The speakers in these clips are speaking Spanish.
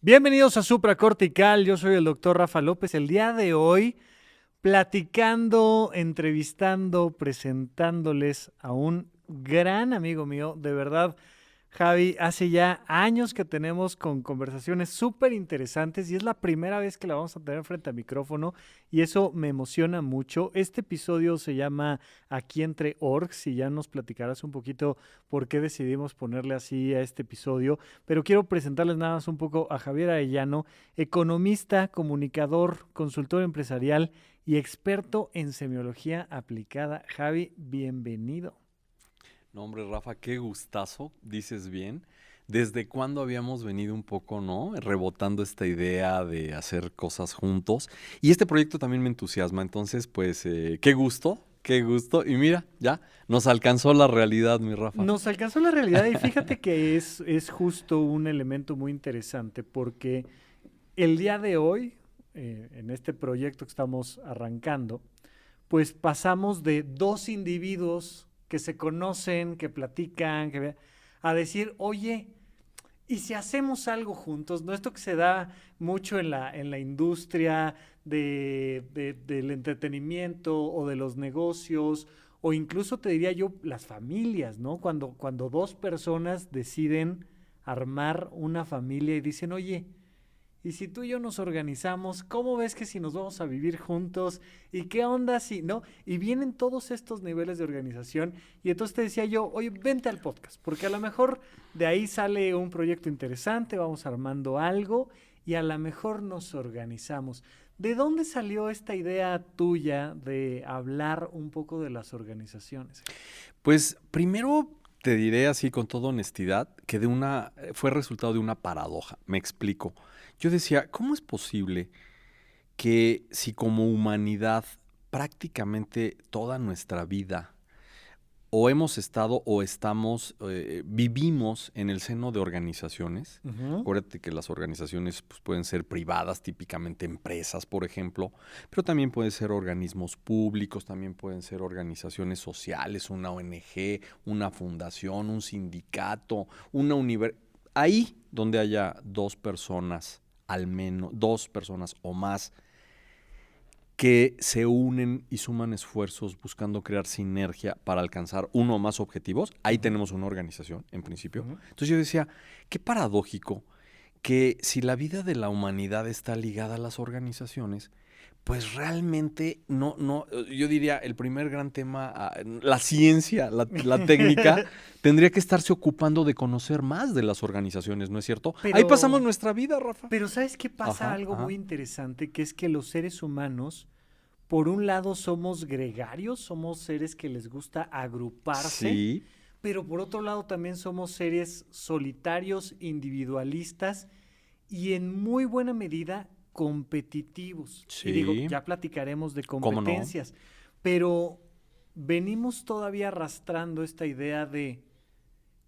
Bienvenidos a Supracortical, yo soy el doctor Rafa López. El día de hoy, platicando, entrevistando, presentándoles a un gran amigo mío, de verdad, Javi, hace ya años que tenemos con conversaciones súper interesantes y es la primera vez que la vamos a tener frente al micrófono y eso me emociona mucho. Este episodio se llama Aquí entre Orgs y ya nos platicarás un poquito por qué decidimos ponerle así a este episodio, pero quiero presentarles nada más un poco a Javier Arellano, economista, comunicador, consultor empresarial y experto en semiología aplicada. Javi, bienvenido. No, hombre, Rafa, qué gustazo, dices bien. ¿Desde cuándo habíamos venido un poco, no? Rebotando esta idea de hacer cosas juntos. Y este proyecto también me entusiasma, entonces, pues, qué gusto, qué gusto. Y mira, ya, nos alcanzó la realidad, mi Rafa. Nos alcanzó la realidad y fíjate que es justo un elemento muy interesante porque el día de hoy, en este proyecto que estamos arrancando, pues pasamos de dos individuos que se conocen, que platican, a decir, oye, ¿y si hacemos algo juntos? ¿No? Esto que se da mucho en la industria del entretenimiento o de los negocios, o incluso te diría yo, las familias, ¿no? Cuando dos personas deciden armar una familia y dicen, oye, y si tú y yo nos organizamos, ¿cómo ves que si nos vamos a vivir juntos? ¿Y qué onda si, no? Y vienen todos estos niveles de organización. Y entonces te decía yo, oye, vente al podcast, porque a lo mejor de ahí sale un proyecto interesante, vamos armando algo y a lo mejor nos organizamos. ¿De dónde salió esta idea tuya de hablar un poco de las organizaciones? Pues, primero te diré así con toda honestidad que fue resultado de una paradoja. Me explico. Yo decía, ¿cómo es posible que si como humanidad prácticamente toda nuestra vida o hemos estado o estamos, vivimos en el seno de organizaciones? Ujú. Acuérdate que las organizaciones pues, pueden ser privadas, típicamente empresas, por ejemplo, pero también pueden ser organismos públicos, también pueden ser organizaciones sociales, una ONG, una fundación, un sindicato, una universidad. Ahí donde haya dos personas, al menos dos personas o más, que se unen y suman esfuerzos buscando crear sinergia para alcanzar uno o más objetivos, ahí Ujú. tenemos una organización, en principio. Ujú. Entonces yo decía, qué paradójico que si la vida de la humanidad está ligada a las organizaciones, pues realmente no, yo diría, el primer gran tema, la ciencia, la técnica, tendría que estarse ocupando de conocer más de las organizaciones, ¿no es cierto? Ahí pasamos Pero nuestra vida, Rafa. Pero ¿sabes qué pasa? Ajá, Algo muy ajá. interesante, que es que los seres humanos, por un lado, somos gregarios, somos seres que les gusta agruparse, Sí, pero por otro lado también somos seres solitarios, individualistas y en muy buena medida competitivos. Y digo, sí, ya platicaremos de ¿cómo no? competencias, pero venimos todavía arrastrando esta idea de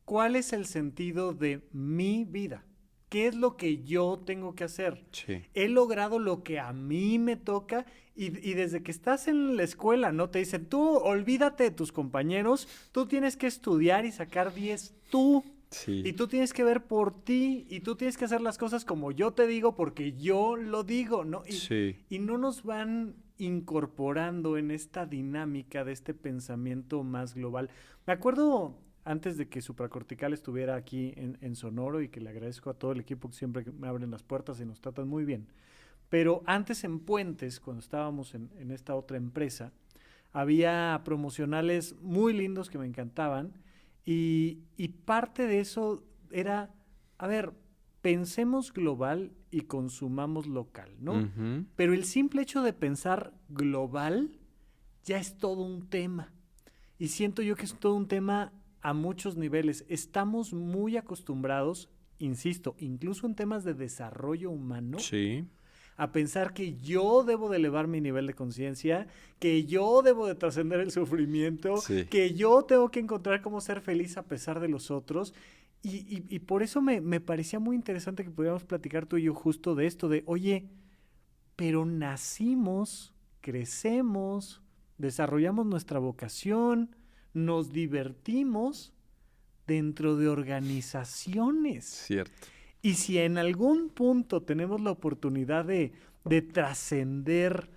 ¿cuál es el sentido de mi vida? ¿Qué es lo que yo tengo que hacer? Sí. He logrado lo que a mí me toca y desde que estás en la escuela, ¿no? Te dicen, tú olvídate de tus compañeros, tú tienes que estudiar y sacar 10 tú. Y Sí, tú tienes que ver por ti y tú tienes que hacer las cosas como yo te digo porque yo lo digo, ¿no? sí. Y no nos van incorporando en esta dinámica de este pensamiento más global. Me acuerdo antes de que Supracortical estuviera aquí en Sonoro y que le agradezco a todo el equipo que siempre me abren las puertas y nos tratan muy bien. Pero antes en Puentes, cuando estábamos en esta otra empresa, había promocionales muy lindos que me encantaban y parte de eso era, a ver, pensemos global y consumamos local, ¿no? Ujú. Pero el simple hecho de pensar global ya es todo un tema. Y siento yo que es todo un tema a muchos niveles. Estamos muy acostumbrados, insisto, incluso en temas de desarrollo humano, Sí, a pensar que yo debo de elevar mi nivel de conciencia, que yo debo de trascender el sufrimiento, sí. que yo tengo que encontrar cómo ser feliz a pesar de los otros. Y por eso me parecía muy interesante que pudiéramos platicar tú y yo justo de esto, de, oye, pero nacimos, crecemos, desarrollamos nuestra vocación, nos divertimos dentro de organizaciones. Cierto. Y si en algún punto tenemos la oportunidad de trascender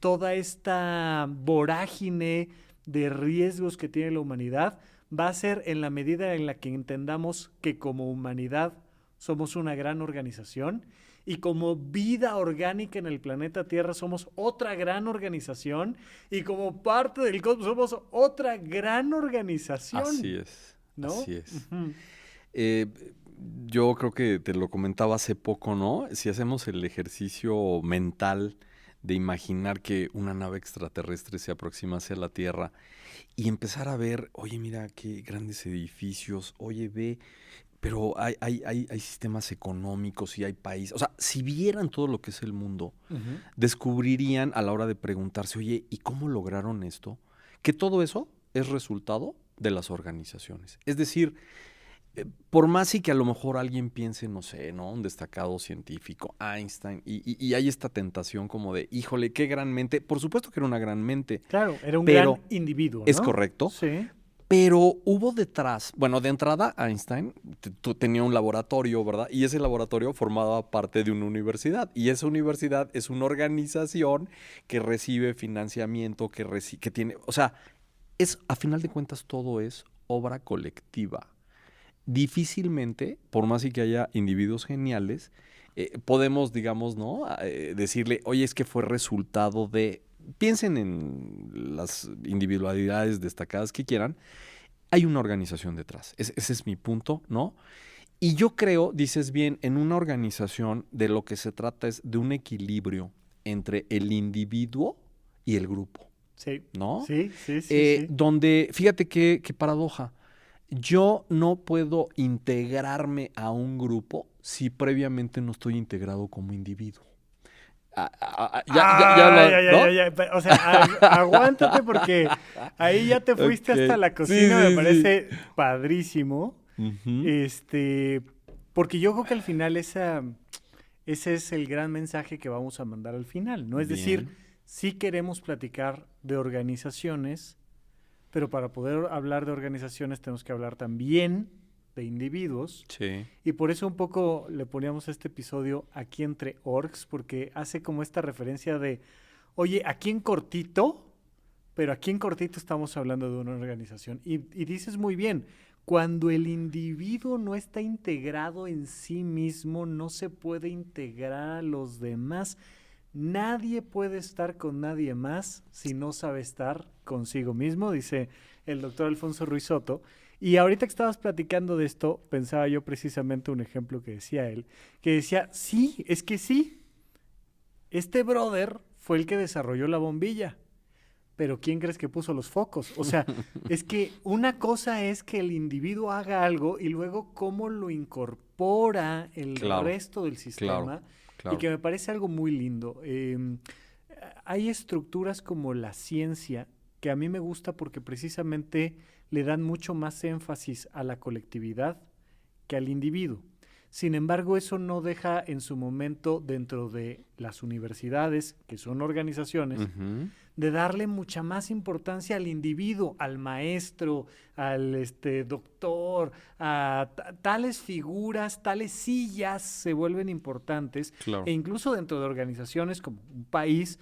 toda esta vorágine de riesgos que tiene la humanidad, va a ser en la medida en la que entendamos que como humanidad somos una gran organización y como vida orgánica en el planeta Tierra somos otra gran organización y como parte del cosmos somos otra gran organización. Así es, ¿no? así es. Uh-huh. Yo creo que te lo comentaba hace poco, ¿no? Si hacemos el ejercicio mental de imaginar que una nave extraterrestre se aproxima hacia la Tierra y empezar a ver, oye, mira qué grandes edificios, oye, ve, pero hay sistemas económicos y hay países. O sea, si vieran todo lo que es el mundo, descubrirían a la hora de preguntarse, oye, ¿y cómo lograron esto? Que todo eso es resultado de las organizaciones. Es decir, por más y que a lo mejor alguien piense, no sé, ¿no? Un destacado científico, Einstein, y hay esta tentación como de, híjole, qué gran mente. Por supuesto que era una gran mente. Claro, era un gran individuo, ¿no? Es correcto. Sí. Pero hubo detrás, bueno, de entrada Einstein tenía un laboratorio, ¿verdad? Y ese laboratorio formaba parte de una universidad. Y esa universidad es una organización que recibe financiamiento, que tiene, o sea, a final de cuentas todo es obra colectiva. Difícilmente, por más y que haya individuos geniales, podemos, digamos, ¿no? Decirle, oye, es que fue resultado de... Piensen en las individualidades destacadas que quieran. Hay una organización detrás. Ese es mi punto, ¿no? Y yo creo, dices bien, en una organización de lo que se trata es de un equilibrio entre el individuo y el grupo. Sí. ¿No? Sí. Donde, fíjate qué paradoja. Yo no puedo integrarme a un grupo si previamente no estoy integrado como individuo. ¿no? O sea, aguántate porque ahí ya te fuiste hasta la cocina, me parece padrísimo. Porque yo creo que al final ese es el gran mensaje que vamos a mandar al final, ¿no? Es decir, sí queremos platicar de organizaciones, pero para poder hablar de organizaciones tenemos que hablar también de individuos. Sí. Y por eso un poco le poníamos este episodio aquí entre orgs, porque hace como esta referencia de, oye, aquí en cortito, pero aquí en cortito estamos hablando de una organización. Y dices muy bien, cuando el individuo no está integrado en sí mismo, no se puede integrar a los demás. Nadie puede estar con nadie más si no sabe estar consigo mismo, dice el doctor Alfonso Ruiz Soto. Y ahorita que estabas platicando de esto, pensaba yo precisamente un ejemplo que decía él, que decía, sí, es que sí, este brother fue el que desarrolló la bombilla, pero ¿quién crees que puso los focos? O sea, es que una cosa es que el individuo haga algo y luego cómo lo incorpora el resto del sistema. Claro. Y que me parece algo muy lindo. Hay estructuras como la ciencia que a mí me gusta porque precisamente le dan mucho más énfasis a la colectividad que al individuo. Sin embargo, eso no deja en su momento dentro de las universidades, que son organizaciones, de darle mucha más importancia al individuo, al maestro, al doctor, a tales figuras, tales sillas se vuelven importantes. Claro. E incluso dentro de organizaciones como un país,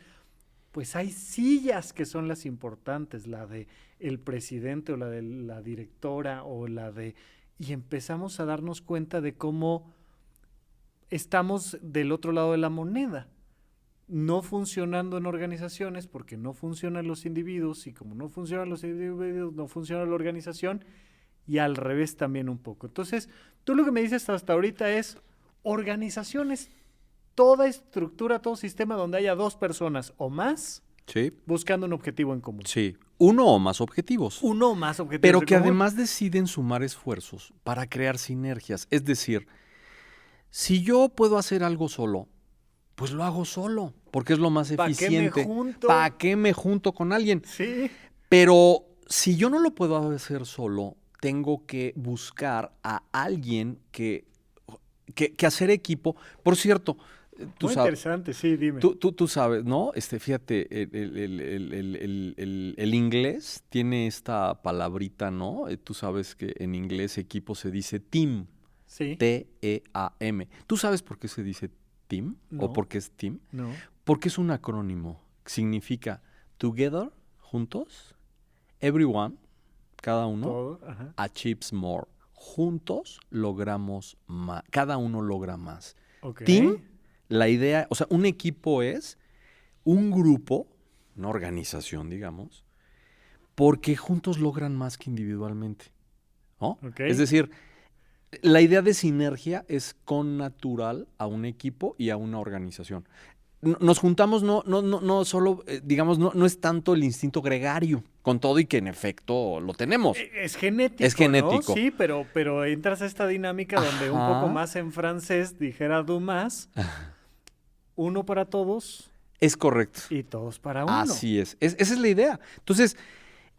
pues hay sillas que son las importantes, la de el presidente o la de la directora o la de... Y empezamos a darnos cuenta de cómo estamos del otro lado de la moneda, no funcionando en organizaciones porque no funcionan los individuos y como no funcionan los individuos, no funciona la organización y al revés también un poco. Entonces, tú lo que me dices hasta ahorita es organizaciones, toda estructura, todo sistema donde haya dos personas o más buscando un objetivo en común. Sí, uno o más objetivos. Uno o más objetivos. Pero que además deciden sumar esfuerzos para crear sinergias. Es decir, si yo puedo hacer algo solo, pues lo hago solo, porque es lo más eficiente. ¿Para qué me junto con alguien? Sí. Pero si yo no lo puedo hacer solo, tengo que buscar a alguien que hacer equipo. Por cierto, muy interesante, sí, dime. Tú sabes, ¿no? Fíjate, el inglés tiene esta palabrita, ¿no? Tú sabes que en inglés equipo se dice team. Sí. T-E-A-M. ¿Tú sabes por qué se dice team? No. ¿O por qué es team? No. Porque es un acrónimo. Significa together, juntos, everyone, cada uno, Todo. Ajá. achieves more. Juntos logramos más. Cada uno logra más. Ok. Team, la idea, o sea, un equipo es un grupo, una organización, digamos, porque juntos logran más que individualmente, ¿no? Ok. Es decir, la idea de sinergia es connatural a un equipo y a una organización. Nos juntamos no solo, digamos, no es tanto el instinto gregario, con todo y que en efecto lo tenemos. Es genético, Es genético. ¿no? Sí, pero entras a esta dinámica donde un poco Ajá. más en francés dijera Dumas, uno para todos Es correcto. y todos para uno. Así es. Esa es la idea. Entonces,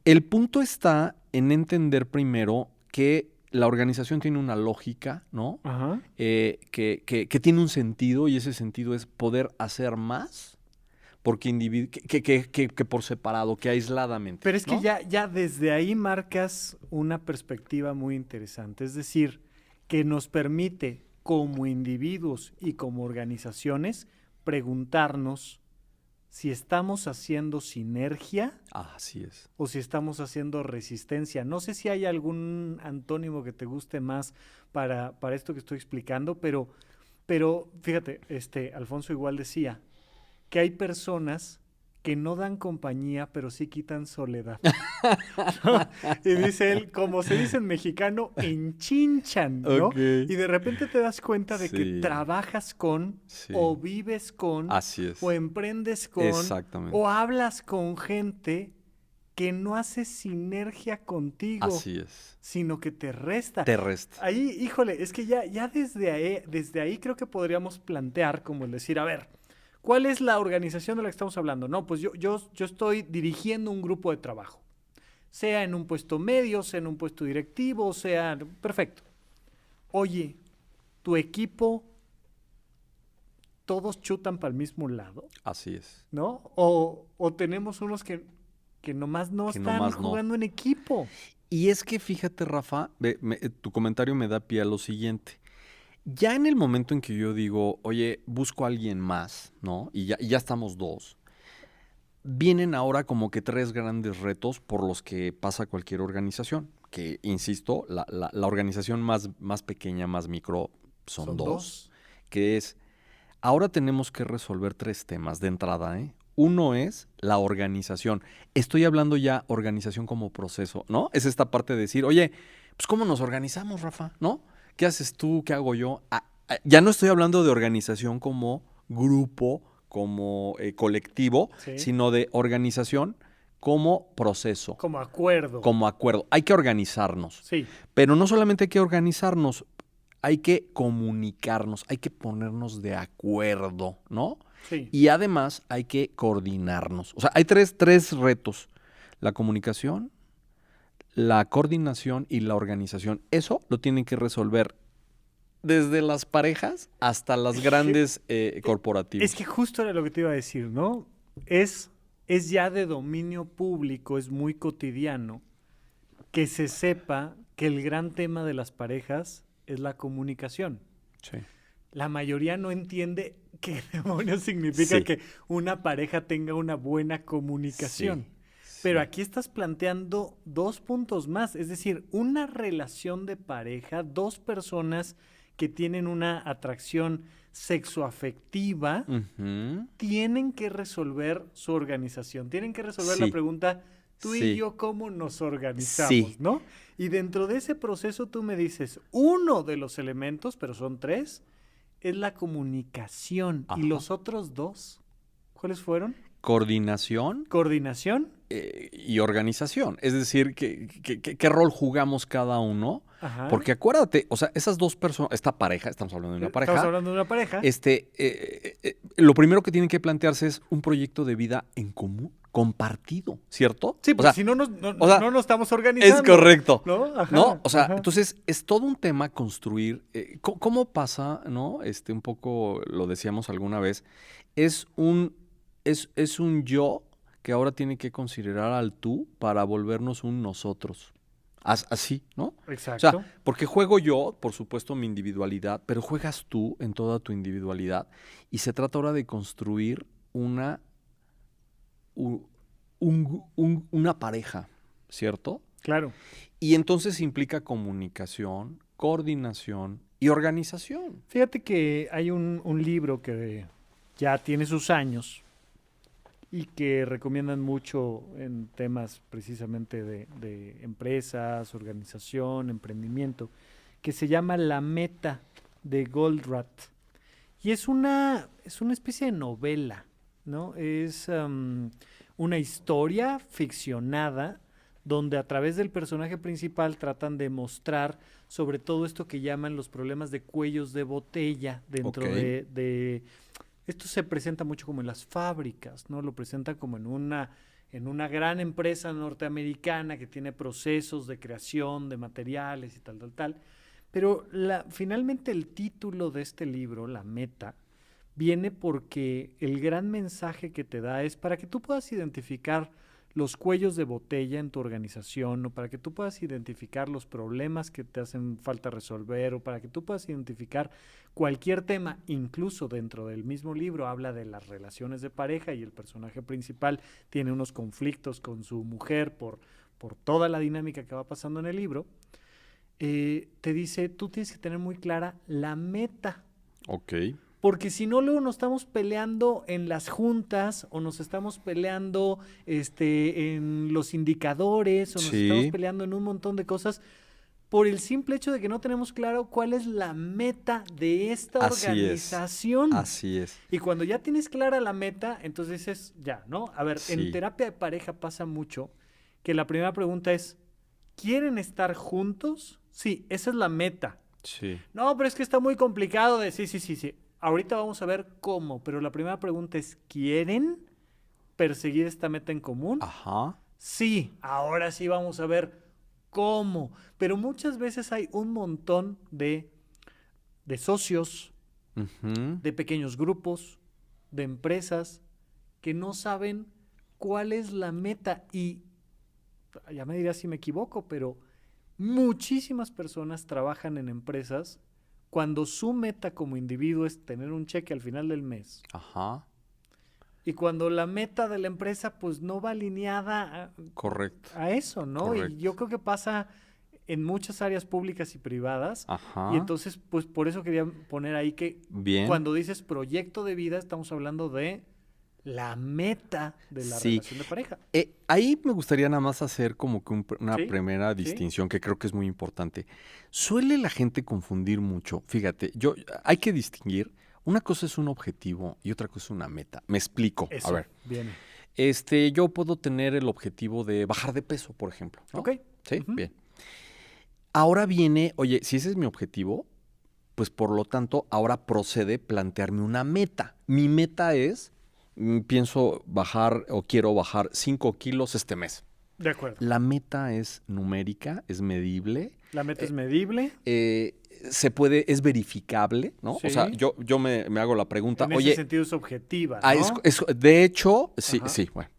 el punto está en entender primero que la organización tiene una lógica, ¿no? Ajá. Que tiene un sentido, y ese sentido es poder hacer más porque que por separado, que aisladamente. Pero es que ¿no? ya desde ahí marcas una perspectiva muy interesante. Es decir, que nos permite como individuos y como organizaciones preguntarnos si estamos haciendo sinergia Así es. o si estamos haciendo resistencia. No sé si hay algún antónimo que te guste más para esto que estoy explicando, pero fíjate, Alfonso igual decía que hay personas que no dan compañía, pero sí quitan soledad. Y dice él, como se dice en mexicano, enchinchan, ¿no? Ok. Y de repente te das cuenta de que Sí. trabajas con, Sí. o vives con, Así es. o emprendes con, Exactamente. o hablas con gente que no hace sinergia contigo, Así es. sino que te resta. Te resta. Ahí, híjole, es que ya desde ahí creo que podríamos plantear como el decir, a ver, ¿cuál es la organización de la que estamos hablando? No, pues yo estoy dirigiendo un grupo de trabajo, sea en un puesto medio, sea en un puesto directivo, sea... Perfecto. Oye, ¿tu equipo todos chutan para el mismo lado? Así es. ¿No? O tenemos unos que nomás no Que están nomás no. jugando en equipo. Y es que fíjate, Rafa, tu comentario me da pie a lo siguiente. Ya en el momento en que yo digo, oye, busco a alguien más, ¿no? Y ya estamos dos. Vienen ahora como que tres grandes retos por los que pasa cualquier organización. Que, insisto, la organización más pequeña, más micro, son dos. Que es, ahora tenemos que resolver tres temas de entrada, ¿eh? Uno es la organización. Estoy hablando ya organización como proceso, ¿no? Es esta parte de decir, oye, pues ¿cómo nos organizamos, Rafa? ¿No? ¿Qué haces tú? ¿Qué hago yo? Ya no estoy hablando de organización como grupo, como colectivo, Sí. sino de organización como proceso, Como acuerdo. como acuerdo. Hay que organizarnos. Sí. Pero no solamente hay que organizarnos, hay que comunicarnos, hay que ponernos de acuerdo, ¿no? Sí. Y además hay que coordinarnos. O sea, hay tres retos. La comunicación, la coordinación y la organización. Eso lo tienen que resolver desde las parejas hasta las grandes corporativas. Es que justo era lo que te iba a decir, ¿no? Es ya de dominio público, es muy cotidiano que se sepa que el gran tema de las parejas es la comunicación. Sí. La mayoría no entiende qué demonios significa Sí. que una pareja tenga una buena comunicación. Sí, Pero sí. aquí estás planteando dos puntos más, es decir, una relación de pareja, dos personas que tienen una atracción sexoafectiva, Ujú. tienen que resolver su organización, tienen que resolver Sí. la pregunta, tú y Sí. yo, ¿cómo nos organizamos? Sí. ¿No? Y dentro de ese proceso tú me dices, uno de los elementos, pero son tres, es la comunicación. Ajá. ¿Y los otros dos? ¿Cuáles fueron? Coordinación Coordinación. y organización. Es decir, ¿qué rol jugamos cada uno? Ajá. Porque acuérdate, o sea, esas dos personas, esta pareja, estamos hablando de una pareja. Estamos hablando de una pareja. Lo primero que tienen que plantearse es un proyecto de vida en común, compartido, ¿cierto? Sí, O porque sea, si no nos sea, no nos estamos organizando. es correcto. ¿No? Ajá, ¿No? O sea, ajá. entonces es todo un tema construir. ¿Cómo pasa, no? Un poco lo decíamos alguna vez. Es un yo que ahora tiene que considerar al tú para volvernos un nosotros. Así, ¿no? Exacto. O sea, porque juego yo, por supuesto, mi individualidad, pero juegas tú en toda tu individualidad. Y se trata ahora de construir una una pareja, ¿cierto? Claro. Y entonces implica comunicación, coordinación y organización. Fíjate que hay un libro que ya tiene sus años y que recomiendan mucho en temas precisamente de empresas, organización, emprendimiento, que se llama La Meta de Goldratt. Y es una especie de novela, ¿no? Es una historia ficcionada donde a través del personaje principal tratan de mostrar sobre todo esto que llaman los problemas de cuellos de botella dentro de esto se presenta mucho como en las fábricas, ¿no? Lo presentan como en una gran empresa norteamericana que tiene procesos de creación de materiales y tal. Pero finalmente el título de este libro, La Meta, viene porque el gran mensaje que te da es para que tú puedas identificar los cuellos de botella en tu organización, o para que tú puedas identificar los problemas que te hacen falta resolver, o para que tú puedas identificar cualquier tema, incluso dentro del mismo libro habla de las relaciones de pareja y el personaje principal tiene unos conflictos con su mujer por toda la dinámica que va pasando en el libro. Te dice, tú tienes que tener muy clara la meta. Ok. Porque si no, luego nos estamos peleando en las juntas o nos estamos peleando en los indicadores o nos estamos peleando en un montón de cosas por el simple hecho de que no tenemos claro cuál es la meta de esta organización. Así es. Y cuando ya tienes clara la meta, entonces dices, ya, ¿no? A ver, en terapia de pareja pasa mucho que la primera pregunta es, ¿quieren estar juntos? Sí, esa es la meta. Sí. No, pero es que está muy complicado de sí. Ahorita vamos a ver cómo, pero la primera pregunta es, ¿quieren perseguir esta meta en común? Ajá. Sí, ahora sí vamos a ver cómo. Pero muchas veces hay un montón de socios, de pequeños grupos, de empresas que no saben cuál es la meta. Y ya me dirás si me equivoco, pero muchísimas personas trabajan en empresas cuando su meta como individuo es tener un cheque al final del mes. Ajá. Y cuando la meta de la empresa pues no va alineada a eso, ¿no? Correcto. Y yo creo que pasa en muchas áreas públicas y privadas. Ajá. Y entonces pues por eso quería poner ahí que cuando dices proyecto de vida estamos hablando de la meta de la relación de pareja. Ahí me gustaría nada más hacer como que una primera distinción que creo que es muy importante. Suele la gente confundir mucho. Fíjate, hay que distinguir. Una cosa es un objetivo y otra cosa es una meta. Me explico. Eso, a ver. Viene. Yo puedo tener el objetivo de bajar de peso, por ejemplo, ¿no? Ok. Sí, bien. Ahora viene, oye, si ese es mi objetivo, pues por lo tanto, ahora procede plantearme una meta. Mi meta es pienso bajar o quiero bajar 5 kilos este mes. De acuerdo. La meta es numérica, es medible. La meta es medible. Es verificable, ¿no? Sí. O sea, yo me hago la pregunta. En ese sentido es objetiva, ¿no? De hecho, sí, bueno,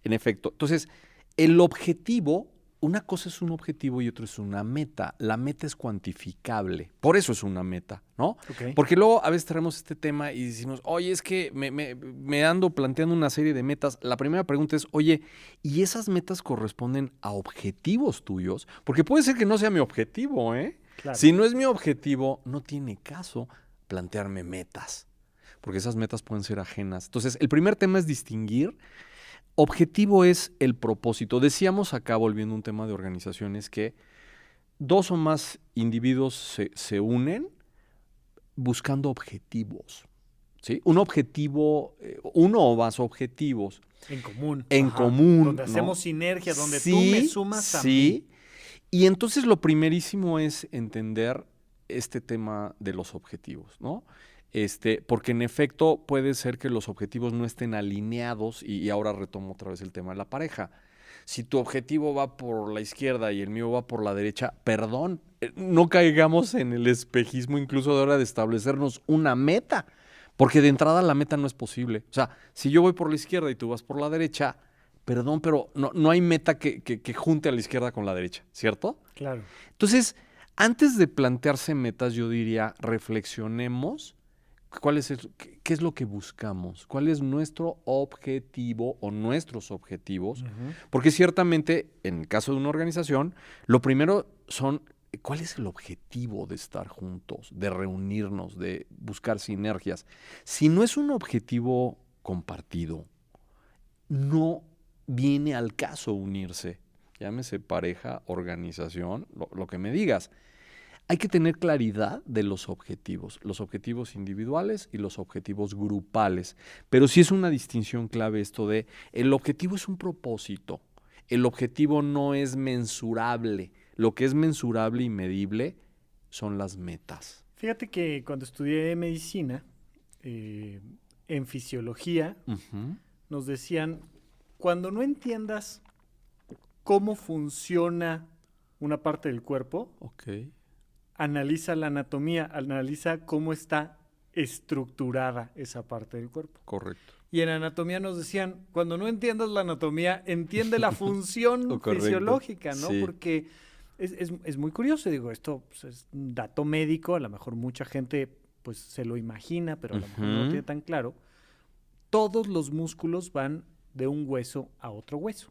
en efecto. Entonces, el objetivo, una cosa es un objetivo y otra es una meta. La meta es cuantificable. Por eso es una meta, ¿no? Okay. Porque luego a veces traemos este tema y decimos, oye, es que me ando planteando una serie de metas. La primera pregunta es, oye, ¿y esas metas corresponden a objetivos tuyos? Porque puede ser que no sea mi objetivo, ¿eh? Claro. Si no es mi objetivo, no tiene caso plantearme metas. Porque esas metas pueden ser ajenas. Entonces, el primer tema es distinguir. Objetivo es el propósito. Decíamos acá, volviendo a un tema de organizaciones, que 2 o más individuos se unen buscando objetivos. ¿Sí? Un objetivo, uno o más objetivos. En común. En común. Donde hacemos sinergia, donde tú me sumas a mí. Y entonces lo primerísimo es entender este tema de los objetivos, ¿no? Porque en efecto puede ser que los objetivos no estén alineados y ahora retomo otra vez el tema de la pareja. Si tu objetivo va por la izquierda y el mío va por la derecha, perdón, no caigamos en el espejismo incluso de hora de establecernos una meta, porque de entrada la meta no es posible. O sea, si yo voy por la izquierda y tú vas por la derecha, perdón, pero no hay meta que junte a la izquierda con la derecha, ¿cierto? Claro. Entonces, antes de plantearse metas, yo diría, reflexionemos qué es lo que buscamos, cuál es nuestro objetivo o nuestros objetivos, porque ciertamente, en el caso de una organización, lo primero son, ¿cuál es el objetivo de estar juntos, de reunirnos, de buscar sinergias? Si no es un objetivo compartido, no viene al caso unirse. Llámese pareja, organización, lo que me digas. Hay que tener claridad de los objetivos individuales y los objetivos grupales. Pero sí es una distinción clave esto de el objetivo es un propósito. El objetivo no es mensurable. Lo que es mensurable y medible son las metas. Fíjate que cuando estudié medicina, en fisiología, nos decían, cuando no entiendas cómo funciona una parte del cuerpo, analiza la anatomía, analiza cómo está estructurada esa parte del cuerpo. Correcto. Y en anatomía nos decían, cuando no entiendas la anatomía, entiende la función fisiológica, ¿no? Sí. Porque es muy curioso, digo, esto pues, es un dato médico, a lo mejor mucha gente pues se lo imagina, pero a lo mejor no lo tiene tan claro. Todos los músculos van de un hueso a otro hueso.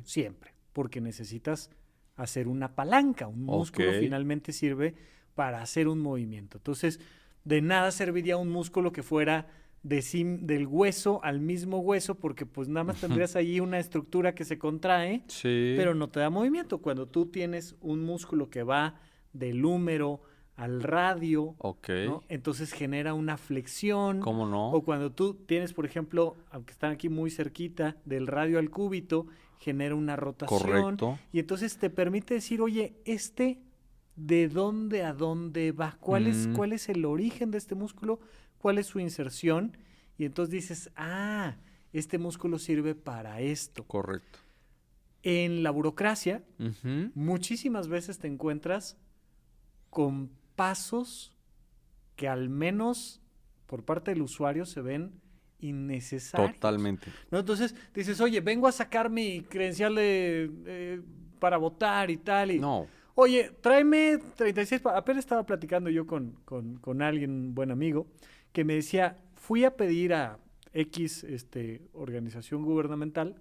Siempre, porque necesitas hacer una palanca. Un músculo finalmente sirve para hacer un movimiento. Entonces, de nada serviría un músculo que fuera del hueso al mismo hueso, porque pues nada más tendrías ahí una estructura que se contrae, pero no te da movimiento. Cuando tú tienes un músculo que va del húmero al radio, ¿no? Entonces genera una flexión. ¿Cómo no? O cuando tú tienes, por ejemplo, aunque están aquí muy cerquita, del radio al cúbito, genera una rotación. Correcto. Y entonces te permite decir, oye, ¿de dónde a dónde va? ¿Cuál es el origen de este músculo? ¿Cuál es su inserción? Y entonces dices, este músculo sirve para esto. Correcto. En la burocracia, muchísimas veces te encuentras con pasos que al menos por parte del usuario se ven innecesarios. Totalmente. ¿No? Entonces dices, oye, vengo a sacar mi credencial para votar y tal. Y, no. Oye, tráeme 36... Apenas estaba platicando yo con alguien, un buen amigo, que me decía, fui a pedir a X organización gubernamental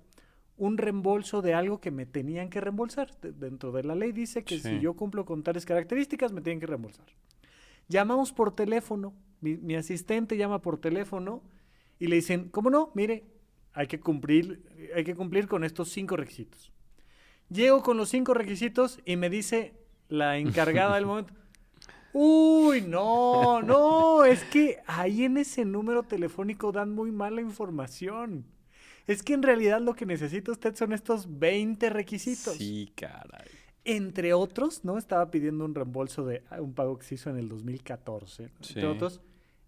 un reembolso de algo que me tenían que reembolsar. Dentro de la ley dice que si yo cumplo con tales características, me tienen que reembolsar. Llamamos por teléfono, mi asistente llama por teléfono y le dicen, ¿cómo no? Mire, hay que cumplir con estos 5 requisitos. Llego con los 5 requisitos y me dice la encargada del momento, uy, no, es que ahí en ese número telefónico dan muy mala información. Es que en realidad lo que necesita usted son estos 20 requisitos. Sí, caray. Entre otros, ¿no? Estaba pidiendo un reembolso de un pago que se hizo en el 2014. Sí. Entre otros,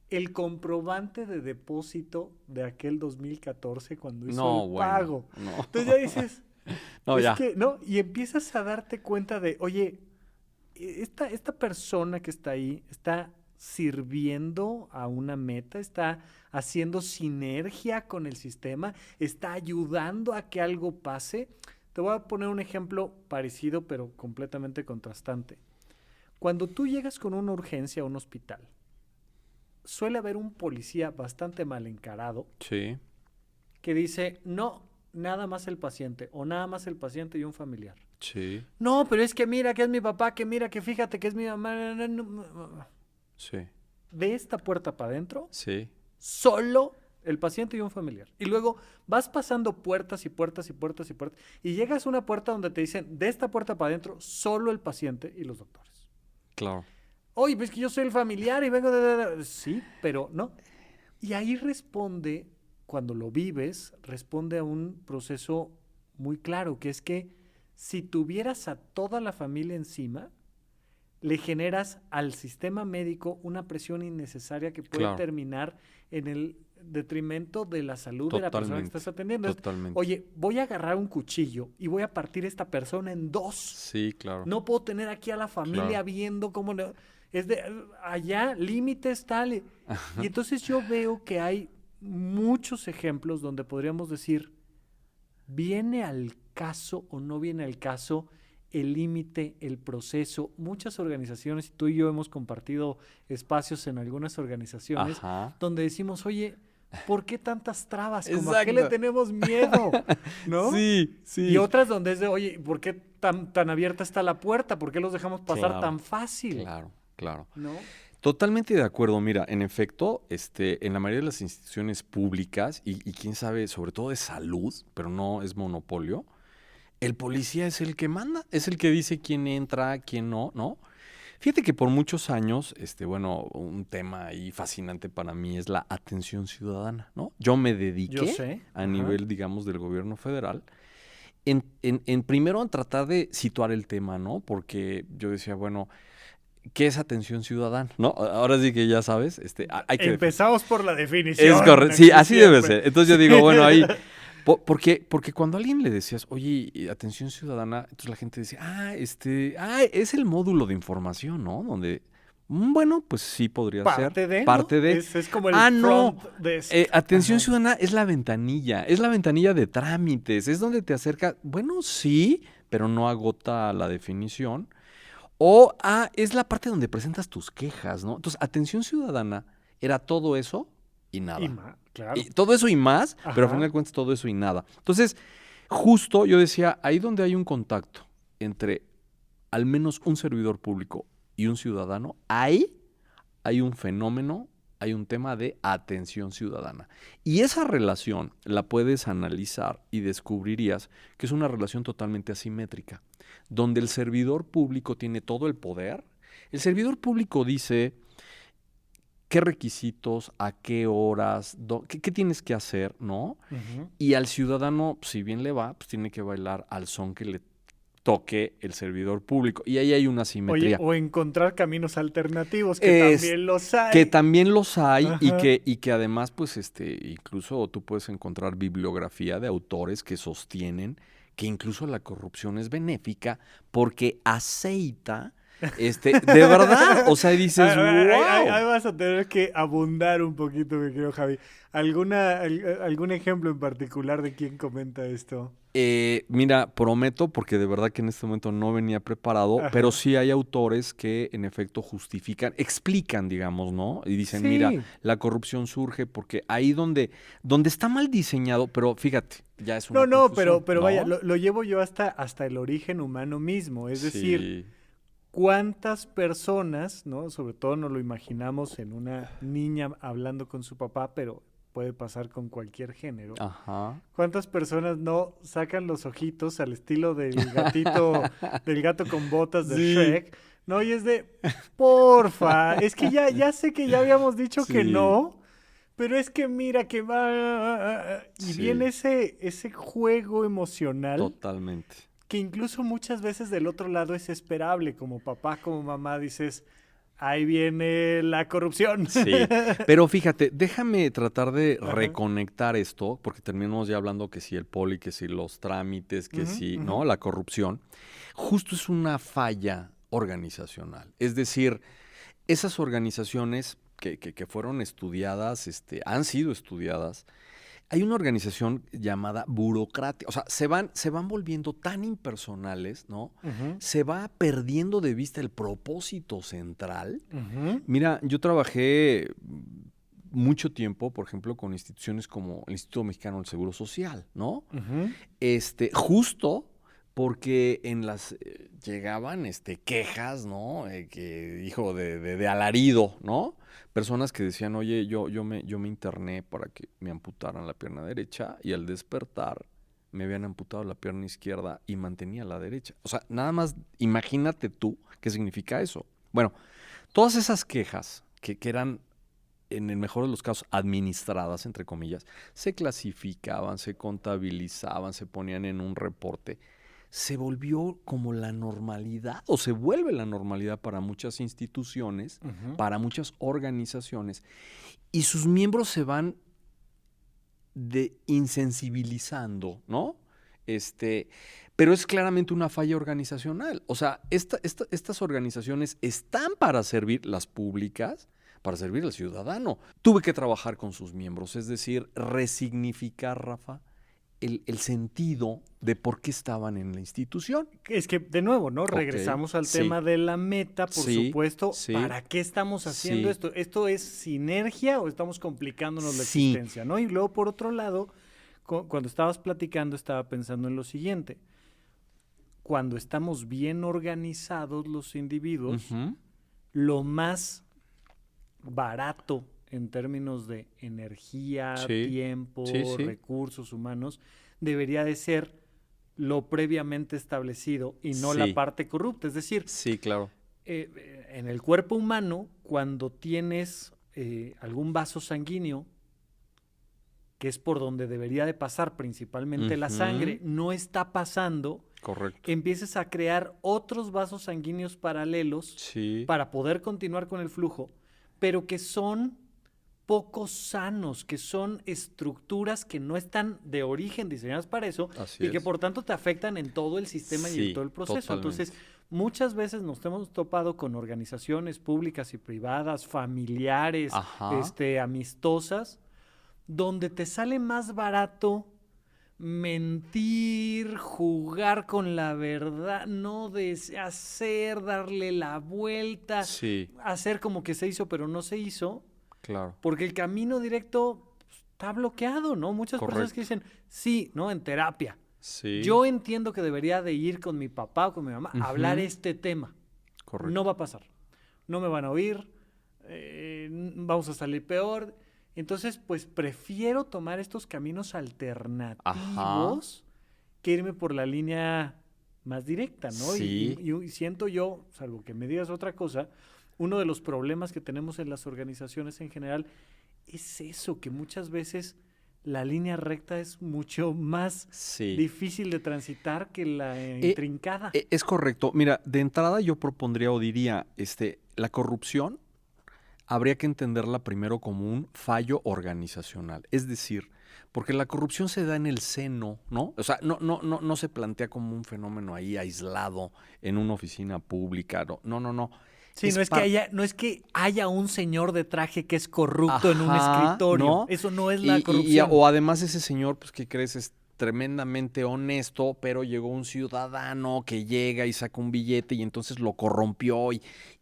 el comprobante de depósito de aquel 2014 cuando hizo el pago. No. Entonces ya dices, no. Y empiezas a darte cuenta de, oye, esta persona que está ahí está sirviendo a una meta, está haciendo sinergia con el sistema, está ayudando a que algo pase. Te voy a poner un ejemplo parecido, pero completamente contrastante. Cuando tú llegas con una urgencia a un hospital, suele haber un policía bastante mal encarado que dice, no, nada más el paciente, o nada más el paciente y un familiar. No, pero es que mira que es mi papá, que mira que fíjate que es mi mamá. De esta puerta para adentro, solo el paciente y un familiar. Y luego vas pasando puertas y puertas y puertas y puertas y llegas a una puerta donde te dicen, de esta puerta para adentro, solo el paciente y los doctores. Claro. Oye, pues que yo soy el familiar y vengo de... Sí, pero no. Y ahí responde, cuando lo vives, responde a un proceso muy claro, que es que si tuvieras a toda la familia encima, le generas al sistema médico una presión innecesaria que puede terminar en el detrimento de la salud de la persona que estás atendiendo. Totalmente. Oye, voy a agarrar un cuchillo y voy a partir esta persona en 2. Sí, claro. No puedo tener aquí a la familia viendo cómo... Es de allá, límites tal. Y entonces yo veo que hay muchos ejemplos donde podríamos decir, ¿viene al caso o no viene al caso el límite, el proceso? Muchas organizaciones, y tú y yo hemos compartido espacios en algunas organizaciones, Ajá. donde decimos, oye, ¿por qué tantas trabas? ¿Cómo a qué le Exacto. tenemos miedo? ¿No? Sí, Y sí. otras donde es de, oye, ¿por qué tan abierta está la puerta? ¿Por qué los dejamos pasar Claro, tan fácil? claro, claro. ¿No? Totalmente de acuerdo. Mira, en efecto, en la mayoría de las instituciones públicas, y quién sabe, sobre todo de salud, pero no es monopolio, el policía es el que manda, es el que dice quién entra, quién no, ¿no? Fíjate que por muchos años, bueno, un tema ahí fascinante para mí es la atención ciudadana, ¿no? Yo me Yo dediqué sé. a Ajá. nivel, digamos, del gobierno federal primero en tratar de situar el tema, ¿no? Porque yo decía, bueno, ¿qué es atención ciudadana? ¿No? Ahora sí que ya sabes, hay que Empezamos por la definición. es correcto, sí, aquí así debe siempre. ser. Entonces yo digo, bueno, ahí, porque cuando a alguien le decías, oye, atención ciudadana, entonces la gente decía, es el módulo de información, ¿no? Donde, bueno, pues sí podría ser Parte de, ¿no? parte de. Es como el No, front desk. atención Ajá. ciudadana es la ventanilla de trámites, es donde te acerca, bueno, sí, pero no agota la definición. O es la parte donde presentas tus quejas, ¿no? Entonces, atención ciudadana era todo eso y Y nada. más, claro. Y todo eso y más, pero a final Ajá. de cuentas todo eso y nada. Entonces, justo yo decía, ahí donde hay un contacto entre al menos un servidor público y un ciudadano, ahí hay un fenómeno, hay un tema de atención ciudadana. Y esa relación la puedes analizar y descubrirías que es una relación totalmente asimétrica, donde el servidor público tiene todo el poder. El servidor público dice qué requisitos, a qué horas, qué tienes que hacer, ¿no? Ujú. Y al ciudadano, si bien le va, pues tiene que bailar al son que le toque el servidor público. Y ahí hay una Oye, asimetría. o encontrar caminos alternativos, que Es- también los hay. Que también los hay Ajá. y que además, pues, incluso tú puedes encontrar bibliografía de autores que sostienen que incluso la corrupción es benéfica porque aceita, de verdad, o sea, dices, Ahí wow. vas a tener que abundar un poquito, mi querido Javi. ¿Algún ejemplo en particular de quién comenta esto? Mira, prometo, porque de verdad que en este momento no venía preparado, pero Ajá. sí hay autores que en efecto justifican, explican, digamos, ¿no? Y dicen, mira, Sí. la corrupción surge porque ahí donde está mal diseñado, pero fíjate, ya es una No, confusión, pero vaya, ¿no? lo llevo yo hasta el origen humano mismo. Es decir, Sí, ¿cuántas personas, ¿no? Sobre todo nos lo imaginamos en una niña hablando con su papá, pero puede pasar con cualquier género. ajá. ¿Cuántas personas no sacan los ojitos al estilo del gatito, del gato con botas de Sí, Shrek? No, y es de, porfa, es que ya sé que ya habíamos dicho que sí, no, pero es que mira que va. Y viene sí, ese juego emocional totalmente. que incluso muchas veces del otro lado es esperable, como papá, como mamá, dices, ahí viene la corrupción. Sí, pero fíjate, déjame tratar de Ajá. reconectar esto, porque terminamos ya hablando que si el poli, que si los trámites, que Ujú, si, ujú. ¿no? La corrupción. Justo es una falla organizacional. Es decir, esas organizaciones que fueron estudiadas, han sido estudiadas. Hay una organización llamada burocrática, o sea, se van volviendo tan impersonales, ¿no? Ujú, Se va perdiendo de vista el propósito central. ujú, Mira, yo trabajé mucho tiempo, por ejemplo, con instituciones como el Instituto Mexicano del Seguro Social, ¿no? ujú. Justo porque llegaban quejas, ¿no? Hijo de alarido, ¿no? Personas que decían, oye, yo me interné para que me amputaran la pierna derecha y al despertar me habían amputado la pierna izquierda y mantenía la derecha. O sea, nada más imagínate tú qué significa eso. Bueno, todas esas quejas que eran, en el mejor de los casos, administradas, entre comillas, se clasificaban, se contabilizaban, se ponían en un reporte. Se volvió como la normalidad, o se vuelve la normalidad para muchas instituciones, Ujú. para muchas organizaciones, y sus miembros se van insensibilizando, ¿no? Pero es claramente una falla organizacional. O sea, estas organizaciones están para servir, las públicas, para servir al ciudadano. Tuve que trabajar con sus miembros, es decir, resignificar, Rafa, el sentido de por qué estaban en la institución. Es que, de nuevo, ¿no? Regresamos al tema de la meta, por supuesto. ¿Para qué estamos haciendo esto? ¿Esto es sinergia o estamos complicándonos la existencia, ¿no? Y luego, por otro lado, cuando estabas platicando, estaba pensando en lo siguiente. Cuando estamos bien organizados los individuos, lo más barato en términos de energía, tiempo, recursos humanos, debería de ser lo previamente establecido y no la parte corrupta. Es decir, claro. En el cuerpo humano, cuando tienes algún vaso sanguíneo, que es por donde debería de pasar principalmente la sangre, no está pasando, correcto, empiezas a crear otros vasos sanguíneos paralelos para poder continuar con el flujo, pero que son poco sanos, que son estructuras que no están de origen diseñadas para eso y que por tanto te afectan en todo el sistema y en todo el proceso. Totalmente. Entonces, muchas veces nos hemos topado con organizaciones públicas y privadas, familiares, amistosas, donde te sale más barato mentir, jugar con la verdad, no deshacer, darle la vuelta, hacer como que se hizo pero no se hizo. Claro. Porque el camino directo está bloqueado, ¿no? Muchas personas que dicen, sí, ¿no? En terapia. Yo entiendo que debería de ir con mi papá o con mi mamá a hablar este tema. Correcto. No va a pasar. No me van a oír. Vamos a salir peor. Entonces, pues prefiero tomar estos caminos alternativos que irme por la línea más directa, ¿no? Y siento yo, salvo que me digas otra cosa, uno de los problemas que tenemos en las organizaciones en general es eso, que muchas veces la línea recta es mucho más difícil de transitar que la intrincada. Es correcto. Mira, de entrada yo propondría o diría, la corrupción habría que entenderla primero como un fallo organizacional. Es decir, porque la corrupción se da en el seno, ¿no? O sea, no se plantea como un fenómeno ahí aislado en una oficina pública. No. Sí, no es que haya un señor de traje que es corrupto en un escritorio. ¿No? Eso no es la corrupción. O además ese señor, pues, ¿qué crees? Es tremendamente honesto, pero llegó un ciudadano que llega y saca un billete y entonces lo corrompió.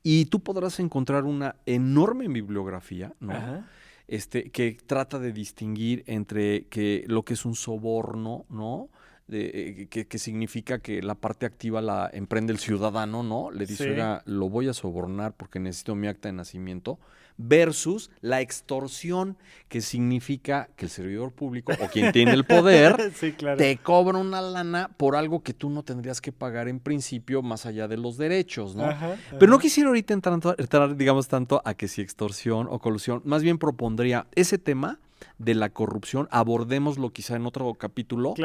Y tú podrás encontrar una enorme bibliografía, ¿no? Que trata de distinguir entre lo que es un soborno, ¿no? Que significa que la parte activa la emprende el ciudadano, ¿no? Le dice, oiga, lo voy a sobornar porque necesito mi acta de nacimiento, versus la extorsión, que significa que el servidor público o quien tiene el poder te cobra una lana por algo que tú no tendrías que pagar en principio más allá de los derechos, ¿no? Pero no quisiera ahorita entrar, digamos, tanto a que si extorsión o colusión, más bien propondría ese tema de la corrupción, abordémoslo quizá en otro capítulo,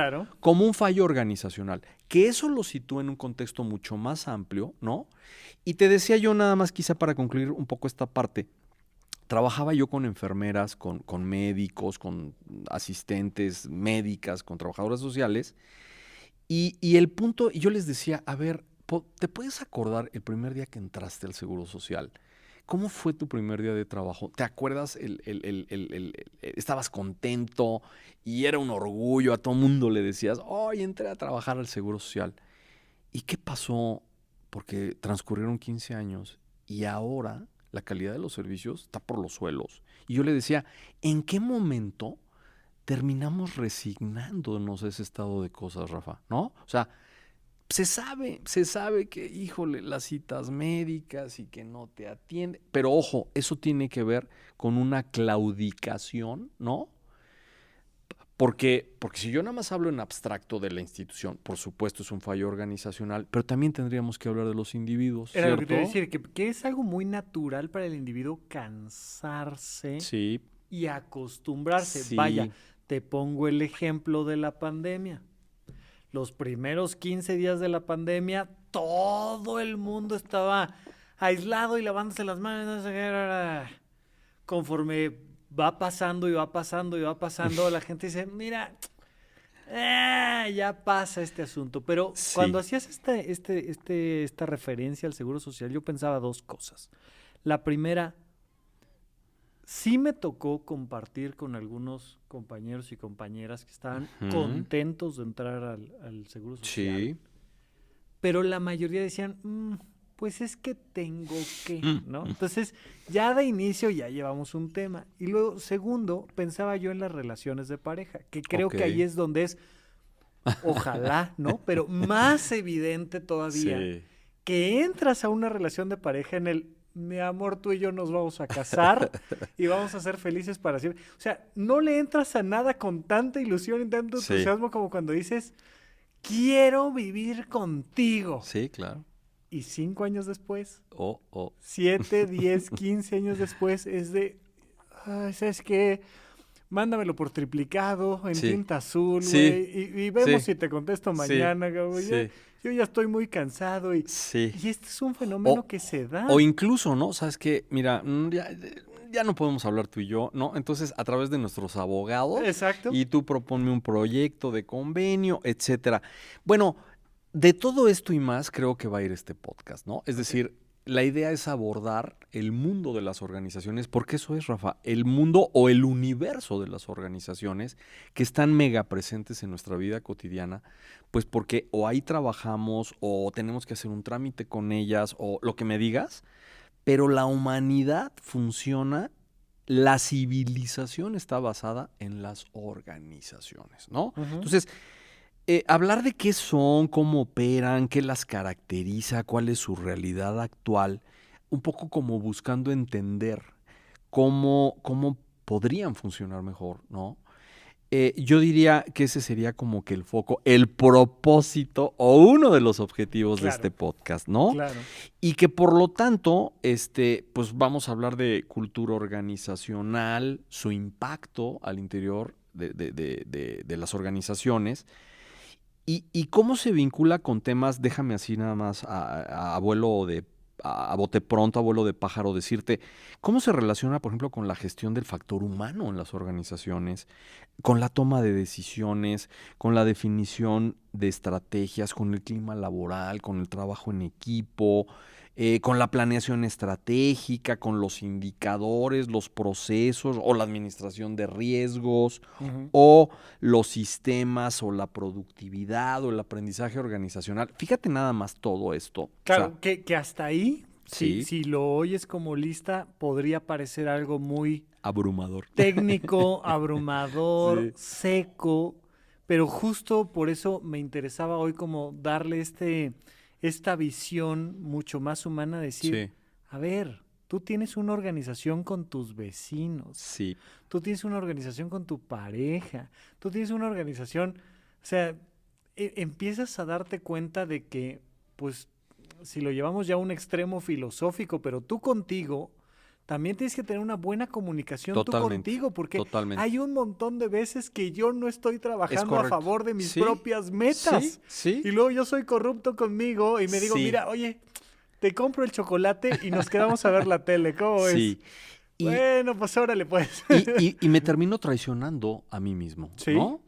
como un fallo organizacional, que eso lo sitúa en un contexto mucho más amplio, ¿no? Y te decía yo nada más quizá para concluir un poco esta parte, trabajaba yo con enfermeras, con médicos, con asistentes médicas, con trabajadoras sociales, y el punto, y yo les decía, a ver, ¿te puedes acordar el primer día que entraste al Seguro Social? ¿Cómo fue tu primer día de trabajo? ¿Te acuerdas? Estabas contento y era un orgullo. A todo mundo le decías, hoy entré a trabajar al Seguro Social. ¿Y qué pasó? Porque transcurrieron 15 años y ahora la calidad de los servicios está por los suelos. Y yo le decía, ¿en qué momento terminamos resignándonos a ese estado de cosas, Rafa? ¿No? O sea, se sabe que, híjole, las citas médicas y que no te atienden. Pero ojo, eso tiene que ver con una claudicación, ¿no? Porque si yo nada más hablo en abstracto de la institución, por supuesto es un fallo organizacional, pero también tendríamos que hablar de los individuos, Era ¿cierto? lo que te iba a decir, que es algo muy natural para el individuo cansarse y acostumbrarse. Vaya, te pongo el ejemplo de la pandemia. Los primeros 15 días de la pandemia, todo el mundo estaba aislado y lavándose las manos. Conforme va pasando, la gente dice, mira, ya pasa este asunto. Pero cuando hacías esta referencia al Seguro Social, yo pensaba dos cosas. La primera, Sí me tocó compartir con algunos compañeros y compañeras que estaban contentos de entrar al Seguro Social. Sí. Pero la mayoría decían, pues es que tengo que, ¿no? Entonces, ya de inicio ya llevamos un tema. Y luego, segundo, pensaba yo en las relaciones de pareja, que creo que ahí es donde es, ojalá, ¿no? Pero más evidente todavía, Sí. que entras a una relación de pareja en el, mi amor, tú y yo nos vamos a casar y vamos a ser felices para siempre. O sea, no le entras a nada con tanta ilusión y tanto entusiasmo como cuando dices, quiero vivir contigo. Sí, claro. Y 5 años después, Oh. 7, 10, 15 años después, es de, ¿sabes qué? Mándamelo por triplicado, en tinta azul, güey, y vemos si te contesto mañana, güey. Yo ya estoy muy cansado y este es un fenómeno que se da. O incluso, ¿no? ¿Sabes qué? Mira, ya no podemos hablar tú y yo, ¿no? Entonces, a través de nuestros abogados. Exacto. Y tú proponme un proyecto de convenio, etcétera. Bueno, de todo esto y más creo que va a ir este podcast, ¿no? Es decir, la idea es abordar el mundo de las organizaciones, porque eso es, Rafa, el mundo o el universo de las organizaciones que están mega presentes en nuestra vida cotidiana, pues porque o ahí trabajamos o tenemos que hacer un trámite con ellas o lo que me digas, pero la humanidad funciona, la civilización está basada en las organizaciones, ¿no? Entonces, hablar de qué son, cómo operan, qué las caracteriza, cuál es su realidad actual, un poco como buscando entender cómo podrían funcionar mejor, ¿no? Yo diría que ese sería como que el foco, el propósito o uno de los objetivos de este podcast, ¿no? Claro. Y que por lo tanto, pues vamos a hablar de cultura organizacional, su impacto al interior de las organizaciones. ¿Y cómo se vincula con temas, déjame así nada más a bote pronto, a vuelo de pájaro, decirte, cómo se relaciona, por ejemplo, con la gestión del factor humano en las organizaciones, con la toma de decisiones, con la definición de estrategias, con el clima laboral, con el trabajo en equipo, con la planeación estratégica, con los indicadores, los procesos o la administración de riesgos o los sistemas o la productividad o el aprendizaje organizacional? Fíjate nada más todo esto. Claro, o sea, que hasta ahí, si lo oyes como lista, podría parecer algo muy abrumador. Técnico, abrumador, seco, pero justo por eso me interesaba hoy como darle esta visión mucho más humana, decir, a ver, tú tienes una organización con tus vecinos, tú tienes una organización con tu pareja, tú tienes una organización, o sea, empiezas a darte cuenta de que, pues, si lo llevamos ya a un extremo filosófico, pero tú contigo, también tienes que tener una buena comunicación tú contigo, porque hay un montón de veces que yo no estoy trabajando a favor de mis propias metas. Y luego yo soy corrupto conmigo y me digo, mira, oye, te compro el chocolate y nos quedamos a ver la tele, ¿cómo ves? Bueno, pues órale, pues. Y me termino traicionando a mí mismo, ¿no?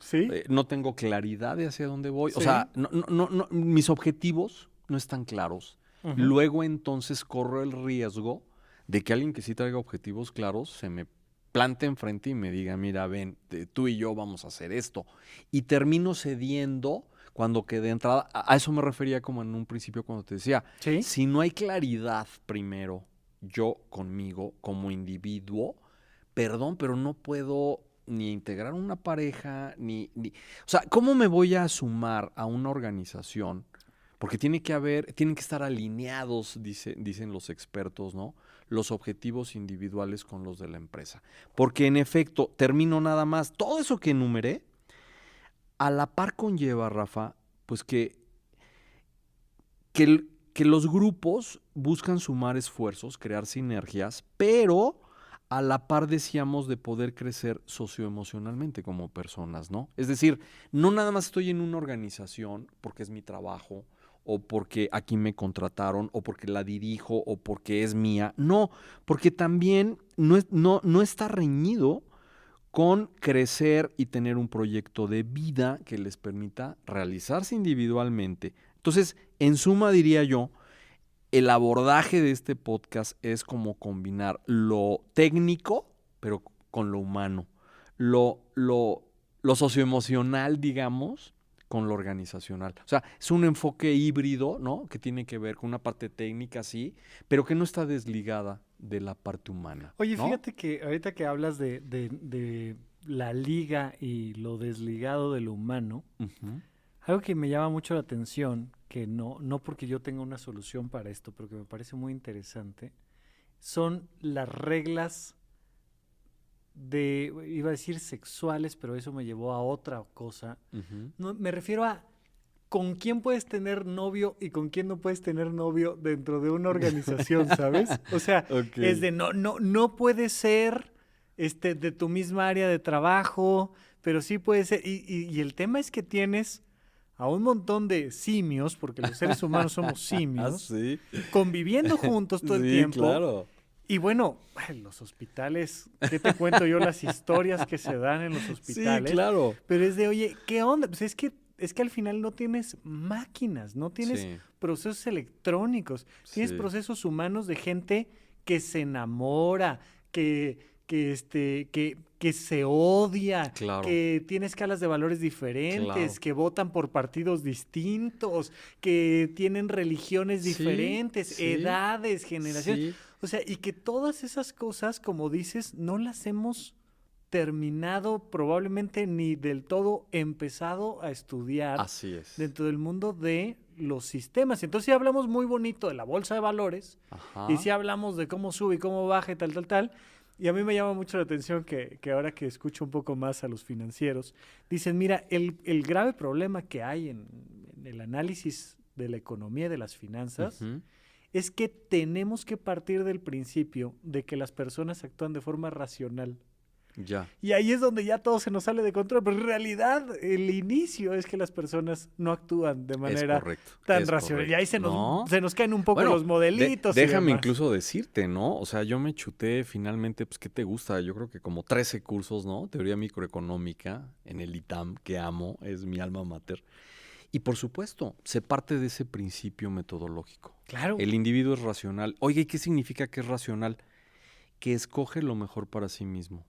No tengo claridad de hacia dónde voy. O sea, no, mis objetivos no están claros. Luego entonces corro el riesgo de que alguien que sí traiga objetivos claros se me plante enfrente y me diga, mira, ven, tú y yo vamos a hacer esto. Y termino cediendo cuando quedé entrada. A eso me refería como en un principio cuando te decía, si no hay claridad primero, yo conmigo como individuo, perdón, pero no puedo ni integrar una pareja, o sea, ¿cómo me voy a sumar a una organización? Porque tienen que estar alineados, dicen los expertos, ¿no? Los objetivos individuales con los de la empresa. Porque en efecto, termino nada más, todo eso que enumeré, a la par conlleva, Rafa, pues que los grupos buscan sumar esfuerzos, crear sinergias, pero a la par decíamos de poder crecer socioemocionalmente como personas, ¿no? Es decir, no nada más estoy en una organización porque es mi trabajo, o porque aquí me contrataron, o porque la dirijo, o porque es mía. No, porque también no está reñido con crecer y tener un proyecto de vida que les permita realizarse individualmente. Entonces, en suma, diría yo, el abordaje de este podcast es como combinar lo técnico pero con lo humano. Lo socioemocional, digamos, con lo organizacional. O sea, es un enfoque híbrido, ¿no? Que tiene que ver con una parte técnica, sí, pero que no está desligada de la parte humana, Oye, ¿no? fíjate que ahorita que hablas de la liga y lo desligado de lo humano, Ujú. algo que me llama mucho la atención, que no porque yo tenga una solución para esto, pero que me parece muy interesante, son las reglas iba a decir sexuales, pero eso me llevó a otra cosa. Ujú. No, me refiero a con quién puedes tener novio y con quién no puedes tener novio dentro de una organización, ¿sabes? O sea, Ok. es de no puede ser de tu misma área de trabajo, pero sí puede ser. Y el tema es que tienes a un montón de simios, porque los seres humanos somos Ah, simios, sí. conviviendo juntos todo el Sí, tiempo. claro. Y bueno, en los hospitales, ¿qué te cuento yo? Las historias que se dan en los Sí, hospitales. claro. Pero es de, oye, ¿qué onda? Pues es que al final no tienes máquinas, no tienes Sí, procesos electrónicos, tienes sí, procesos humanos de gente que se enamora, que se odia, claro, que tiene escalas de valores diferentes, claro. que votan por partidos distintos, que tienen religiones Sí, diferentes, sí, edades, generaciones. sí, O sea, y que todas esas cosas, como dices, no las hemos terminado, probablemente ni del todo empezado a estudiar así es. dentro del mundo de los sistemas. Entonces sí hablamos muy bonito de la bolsa de valores y Ajá. sí hablamos de cómo sube y cómo baja y tal. Y a mí me llama mucho la atención que ahora que escucho un poco más a los financieros, dicen, mira, el grave problema que hay en el análisis de la economía y de las finanzas Ujú. es que tenemos que partir del principio de que las personas actúan de forma racional. Ya. Y ahí es donde ya todo se nos sale de control. Pero en realidad, el inicio es que las personas no actúan de Es manera correcto, tan es racional. Y ahí correcto. ¿No? se nos caen un poco Bueno, los modelitos y déjame demás. incluso decirte, ¿no? O sea, yo me chuté finalmente, pues, ¿qué te gusta? Yo creo que como 13 cursos, ¿no? Teoría microeconómica en el ITAM, que amo, es mi alma mater. Y por supuesto, se parte de ese principio metodológico. Claro. El individuo es racional. Oye, ¿y qué significa que es racional? Que escoge lo mejor para sí mismo.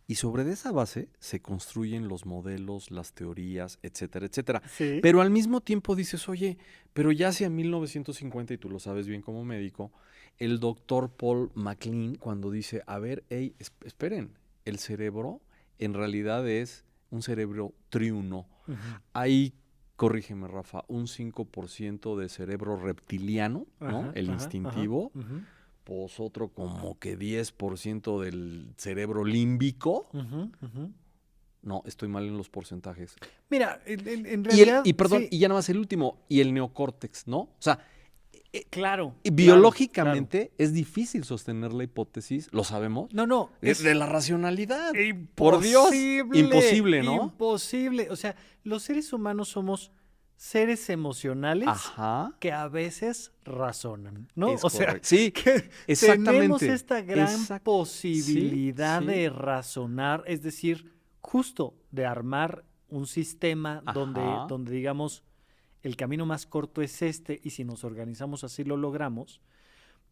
Y sobre esa base se construyen los modelos, las teorías, etcétera, etcétera. Sí. Pero al mismo tiempo dices, oye, pero ya hacia 1950, y tú lo sabes bien como médico, el doctor Paul MacLean cuando dice, a ver, hey, esperen, el cerebro en realidad es un cerebro triuno. Ujú. Hay, corrígeme Rafa, un 5% de cerebro reptiliano, ¿no? Ajá, El ajá, ajá. instintivo, Ujú, pues otro como que 10% del cerebro límbico. ujú, ujú. No, estoy mal en los porcentajes. Mira, en Y realidad, perdón, sí. y ya nada más el último, y el neocórtex, ¿no? O sea, Claro, claro, claro. biológicamente es difícil sostener la hipótesis, lo sabemos, No, de la racionalidad. Por Dios, imposible, imposible, ¿no? imposible. O sea, los seres humanos somos seres emocionales Ajá, que a veces razonan, ¿no? es O sea, correcto. Sí, que tenemos exactamente. esta gran Sí, posibilidad sí. de razonar, es decir, justo de armar un sistema Ajá, donde digamos, el camino más corto es este y si nos organizamos así lo logramos,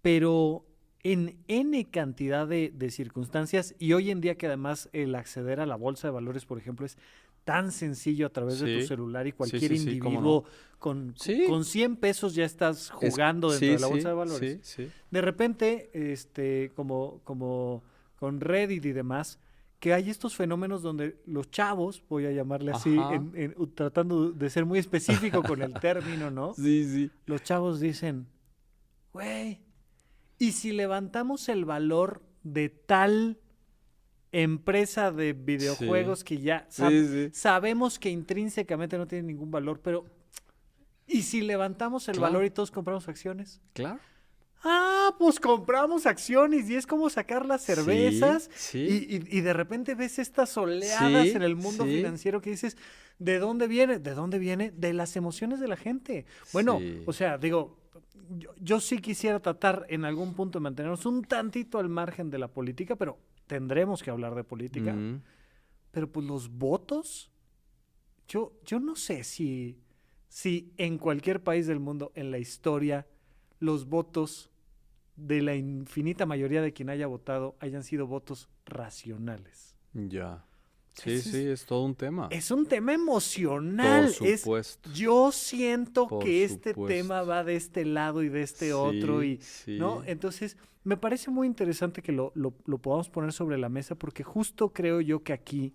pero en N cantidad de circunstancias y hoy en día que además el acceder a la bolsa de valores, por ejemplo, es tan sencillo a través de tu sí, celular y sí, cualquier sí, sí, cómo no. individuo Sí, con 100 pesos ya estás jugando dentro de la bolsa de valores. sí, sí. De repente, como con Reddit y demás, que hay estos fenómenos donde los chavos, voy a llamarle así, Ajá, tratando de ser muy específico con el término, ¿no? sí, sí. Los chavos dicen, güey, ¿y si levantamos el valor de tal empresa de Sí, videojuegos que ya sí, sí. sabemos que intrínsecamente no tiene ningún valor, pero ¿y si levantamos el valor Claro, y todos compramos acciones? claro. Ah, pues compramos acciones y es como sacar las Sí, cervezas sí, y de repente ves estas oleadas en sí, el mundo sí, financiero que dices, ¿de dónde viene? ¿De dónde viene? De las emociones de la gente. Bueno, o sí. sea, digo, yo sí quisiera tratar en algún punto de mantenernos un tantito al margen de la política, pero tendremos que hablar de política. Mm, Pero pues los votos, yo no sé si en cualquier país del mundo, en la historia, los votos de la infinita mayoría de quien haya votado hayan sido votos racionales. Ya. Sí, Ese sí, es todo un tema. Es un tema emocional. Por supuesto. Yo siento Por que este supuesto. tema va de este lado y de este otro, Sí, ¿no? sí. Entonces, me parece muy interesante que lo podamos poner sobre la mesa, porque justo creo yo que aquí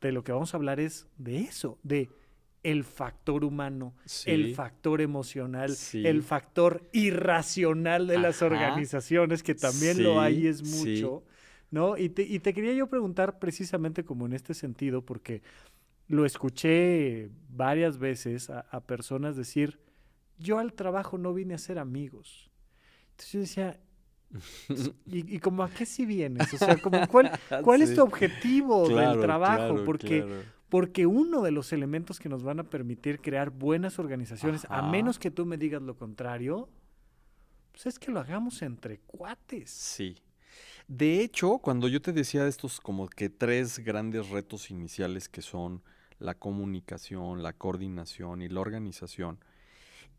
de lo que vamos a hablar es de eso, de el factor humano, el Sí, factor emocional, el sí. factor irracional de las Ajá. organizaciones, que también lo hay y Sí, es sí. mucho, ¿no? Y te quería yo preguntar precisamente como en este sentido, porque lo escuché varias veces a personas decir, yo al trabajo no vine a ser amigos. Entonces yo decía, ¿y como a qué si vienes? O sea, como ¿cuál es tu Sí. objetivo del Claro, trabajo? claro, Porque, claro. porque uno de los elementos que nos van a permitir crear buenas organizaciones, a Ajá. menos que tú me digas lo contrario, pues es que lo hagamos entre cuates. Sí. De hecho, cuando yo te decía estos como que 3 grandes retos iniciales que son la comunicación, la coordinación y la organización,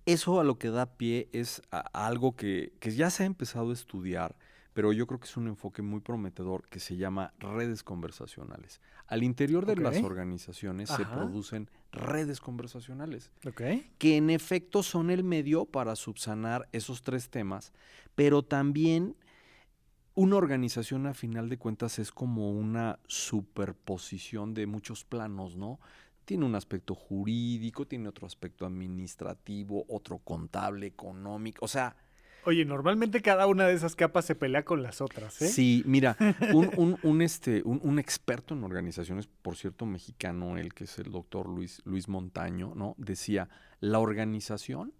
eso a lo que da pie es a algo que ya se ha empezado a estudiar, pero yo creo que es un enfoque muy prometedor que se llama redes conversacionales. Al interior de Ok. las organizaciones se Ajá. producen redes conversacionales, Ok. que en efecto son el medio para subsanar esos 3 temas, pero también una organización a final de cuentas es como una superposición de muchos planos, ¿no? Tiene un aspecto jurídico, tiene otro aspecto administrativo, otro contable, económico, o sea, Oye, normalmente cada una de esas capas se pelea con las otras, ¿eh? sí, mira, un experto en organizaciones, por cierto, mexicano, el que es el doctor Luis Montaño, ¿no? Decía, la organización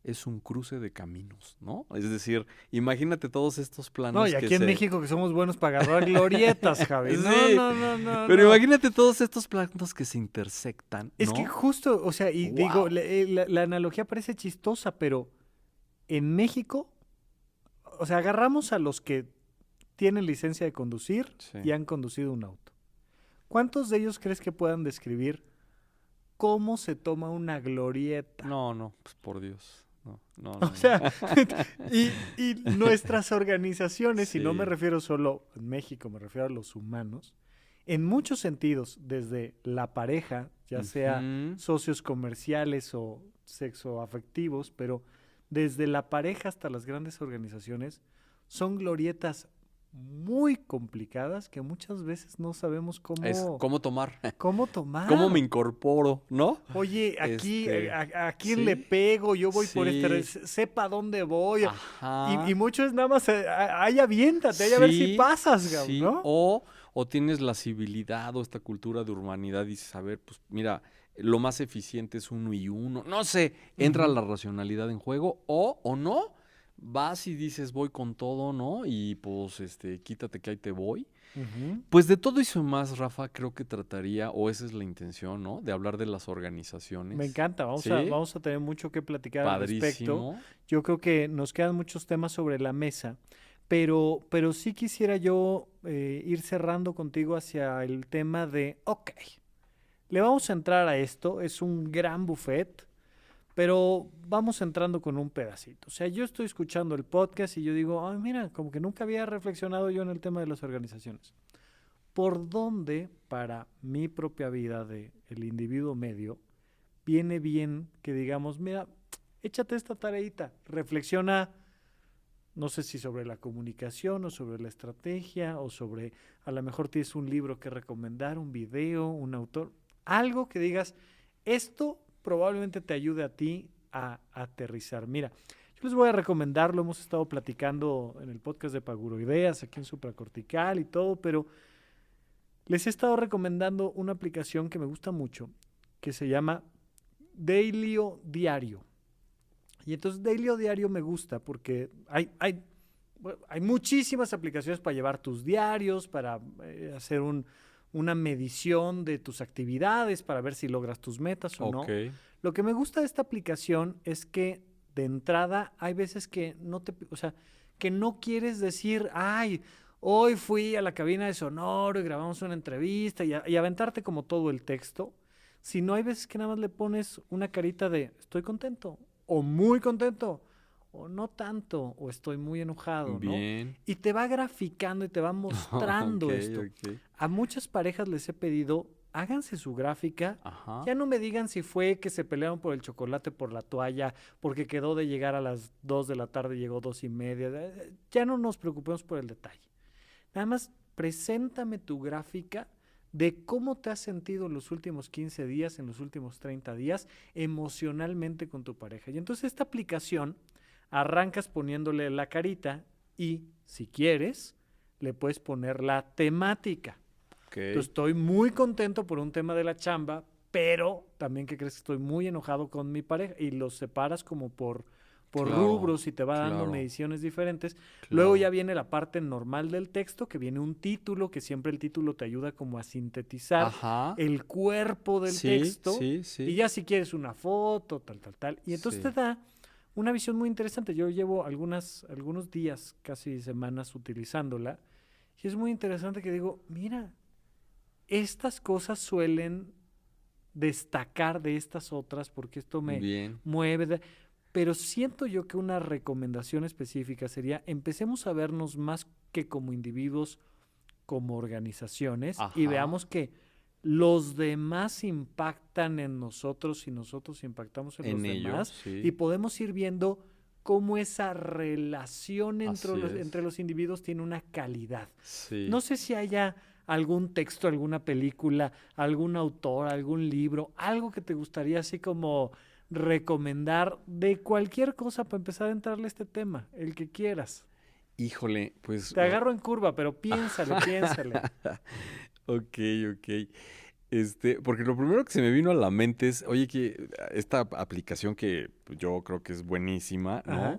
es un cruce de caminos, ¿no? Es decir, imagínate todos estos No, y planos que aquí en se... México que somos buenos para agarrar glorietas, Javi. No, Sí, no, no, no, pero no. imagínate todos estos planos que se intersectan, Es que ¿no? justo, o sea, y digo, ¡Wow! la analogía parece chistosa, pero en México, o sea, agarramos a los que tienen licencia de conducir Sí. y han conducido un auto. ¿Cuántos de ellos crees que puedan describir cómo se toma una glorieta? No, pues por Dios. No, O no. sea, y nuestras organizaciones, y no me Sí. refiero solo en México, me refiero a los humanos, en muchos sentidos, desde la pareja, ya sea Ujú. socios comerciales o sexoafectivos, pero desde la pareja hasta las grandes organizaciones, son glorietas muy complicadas que muchas veces no sabemos Es cómo, cómo tomar, cómo cómo me tomar. incorporo, ¿no? Oye, aquí, Este, ¿a quién le sí, pego? Yo voy por sí, sepa dónde voy. Y ajá, mucho es nada más, ahí aviéntate, ahí a ver si sí, pasas, Gab, sí, ¿no? o tienes la civilidad o esta cultura de urbanidad y dices, a ver, pues mira, lo más eficiente es uno y uno, no sé, entra Ujú, la racionalidad en juego o no, vas y dices voy con todo, ¿no? Y pues, quítate que ahí te voy. ujú. Pues de todo eso y más, Rafa, creo que trataría, o esa es la intención, ¿no? De hablar de las Me organizaciones. encanta, ¿Sí? vamos a tener mucho que platicar al respecto. Padrísimo. Yo creo que nos quedan muchos temas sobre la mesa, pero sí quisiera yo ir cerrando contigo hacia el tema de, ok, le vamos a entrar a esto, es un gran buffet, pero vamos entrando con un pedacito. O sea, yo estoy escuchando el podcast y yo digo, ay, mira, como que nunca había reflexionado yo en el tema de las organizaciones. ¿Por dónde para mi propia vida de el individuo medio viene bien que digamos, mira, échate esta tareita, reflexiona, no sé si sobre la comunicación o sobre la estrategia o sobre, a lo mejor tienes un libro que recomendar, un video, un autor, algo que digas, esto probablemente te ayude a ti a aterrizar. Mira, yo les voy a recomendar, lo hemos estado platicando en el podcast de Paguroideas, aquí en Supracortical y todo, pero les he estado recomendando una aplicación que me gusta mucho, que se llama Dailyo Diario. Y entonces Dailyo Diario me gusta porque hay muchísimas aplicaciones para llevar tus diarios, para hacer una medición de tus actividades, para ver si logras tus metas o Ok. no. Lo que me gusta de esta aplicación es que de entrada hay veces que no te, o sea, que no quieres decir, ay, hoy fui a la cabina de Sonoro y grabamos una entrevista y aventarte como todo el texto, sino hay veces que nada más le pones una carita de estoy contento o muy contento o no tanto, o estoy muy enojado, ¿no? Bien. Y te va graficando y te va mostrando Ok, esto. ok. A muchas parejas les he pedido, háganse su gráfica. Ajá. Ya no me digan si fue que se pelearon por el chocolate, por la toalla, porque quedó de llegar a las 2 de la tarde y llegó 2:30. Ya no nos preocupemos por el detalle. Nada más, preséntame tu gráfica de cómo te has sentido en los últimos 15 días, en los últimos 30 días, emocionalmente con tu pareja. Y entonces esta aplicación, arrancas poniéndole la carita y, si quieres, le puedes poner la temática. Ok. Entonces, estoy muy contento por un tema de la chamba, pero también que crees que estoy muy enojado con mi pareja y los separas como por Claro, rubros y te va dando claro, mediciones diferentes. Luego claro. ya viene la parte normal del texto, que viene un título, que siempre el título te ayuda como a sintetizar Ajá. el cuerpo del Sí, texto. sí, Y sí. ya si quieres una foto, tal. Y entonces te Sí. da una visión muy interesante. Yo llevo algunos días, casi semanas utilizándola. Y es muy interesante que digo, mira, estas cosas suelen destacar de estas otras porque esto me Bien. mueve. Pero siento yo que una recomendación específica sería, empecemos a vernos más que como individuos, como organizaciones, y Ajá. veamos que los demás impactan en nosotros y nosotros impactamos en los En ellos, demás, y sí. podemos ir viendo cómo esa relación Así entre es. los individuos tiene una calidad. Sí. No sé si haya algún texto, alguna película, algún autor, algún libro, algo que te gustaría así como recomendar de cualquier cosa para empezar a entrarle a este tema, el que quieras. Híjole, pues. Te agarro en curva, pero piénsale. Ok, ok. Porque lo primero que se me vino a la mente es, oye, que esta aplicación que yo creo que es buenísima, ¿no? Ajá,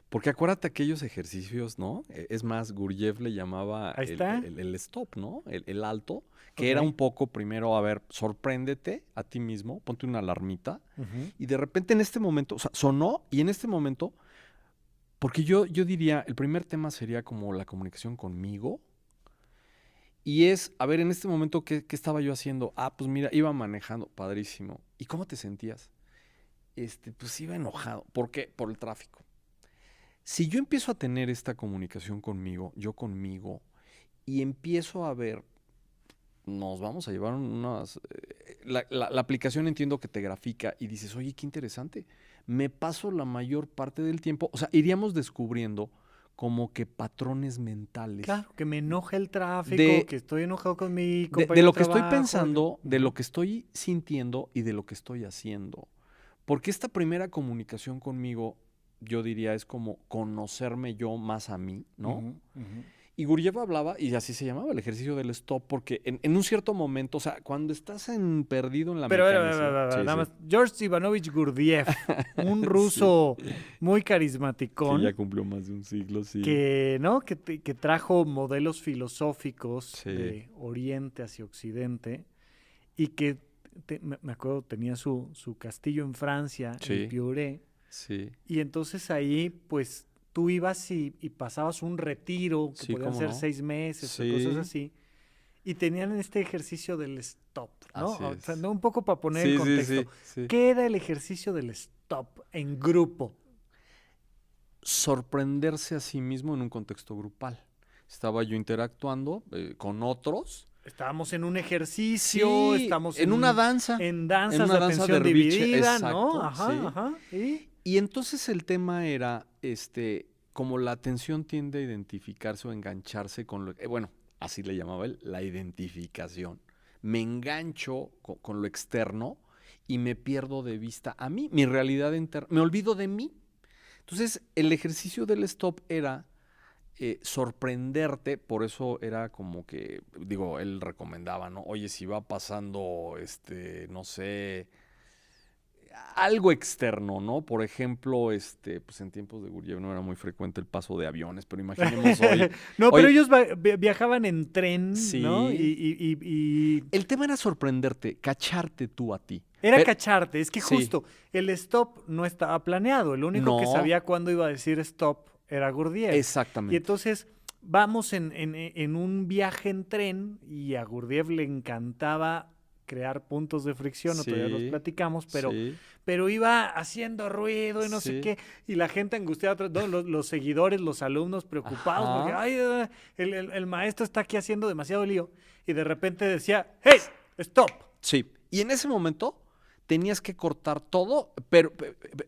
Porque acuérdate aquellos ejercicios, ¿no? Es más, Gurdjieff le llamaba ahí está. el stop, ¿no? El alto, que Ok. era un poco primero, a ver, sorpréndete a ti mismo, ponte una alarmita, Ujú, y de repente en este momento, o sea, sonó, y en este momento, porque yo diría, el primer tema sería como la comunicación conmigo, y es, a ver, en este momento, ¿qué estaba yo haciendo? Ah, pues mira, iba manejando, padrísimo. ¿Y cómo te sentías? Pues iba enojado. ¿Por qué? Por el tráfico. Si yo empiezo a tener esta comunicación conmigo, yo conmigo, y empiezo a ver, nos vamos a llevar unas... la aplicación entiendo que te grafica y dices, oye, qué interesante. Me paso la mayor parte del tiempo, o sea, iríamos descubriendo como que patrones mentales claro, que me enoja el tráfico, de que estoy enojado con mi de compañero de lo que estoy trabajo. pensando, de Ujú, lo que estoy sintiendo y de lo que estoy haciendo. Porque esta primera comunicación conmigo, yo diría, es como conocerme yo más a mí, ¿no? ujú, ujú. Y Gurdjieff hablaba, y así se llamaba el ejercicio del stop, porque en un cierto momento, o sea, cuando estás perdido en la Pero, mecanicidad. Sí, nada sí. más, George Ivanovich Gurdjieff, un Sí. ruso muy Que ya carismaticón, cumplió más de un siglo, sí. que, ¿no? que trajo modelos filosóficos Sí, de Oriente hacia Occidente y que, me acuerdo, tenía su castillo en Francia, el sí, Pioré, sí. y entonces ahí, pues, tú ibas y pasabas un retiro, que Sí, podían cómo ser no. 6 meses o cosas Sí, así, y tenían este ejercicio del stop, ¿no? así O sea, es. ¿no? Un poco para poner en Sí, sí, contexto. sí, sí. ¿Qué era el ejercicio del stop en grupo? Sorprenderse a sí mismo en un contexto grupal. Estaba yo interactuando con otros. Estábamos en un ejercicio, Sí, estamos en una en en danzas una de danza atención derviche, dividida, ¿no? exacto, Ajá, sí. ajá. ¿Y? Y entonces el tema era, como la atención tiende a identificarse o engancharse con lo, bueno, así le llamaba él, la identificación. Me engancho con lo externo y me pierdo de vista a mí, mi realidad interna, me olvido de mí. Entonces, el ejercicio del stop era sorprenderte, por eso era como que, digo, él recomendaba, ¿no? Oye, si va pasando, no sé, algo externo, ¿no? Por ejemplo, pues en tiempos de Gurdjieff no era muy frecuente el paso de aviones, pero imaginemos hoy, No, pero hoy, ellos viajaban en tren, ¿no? sí, Y el tema era sorprenderte, cacharte tú a ti. era Pero, cacharte. Es que sí, justo el stop no estaba planeado. El único que no, sabía cuándo iba a decir stop era Gurdjieff. Y exactamente, entonces vamos en un viaje en tren y a Gurdjieff le encantaba crear puntos de fricción, otro día los Sí, platicamos, pero, sí, pero iba haciendo ruido y no sé sí. qué, y la gente angustiada, no, los seguidores, los alumnos preocupados, porque Ajá. ay, el maestro está aquí haciendo demasiado lío, y de repente decía, ¡hey! ¡Stop! Sí. Y en ese momento tenías que cortar todo, pero,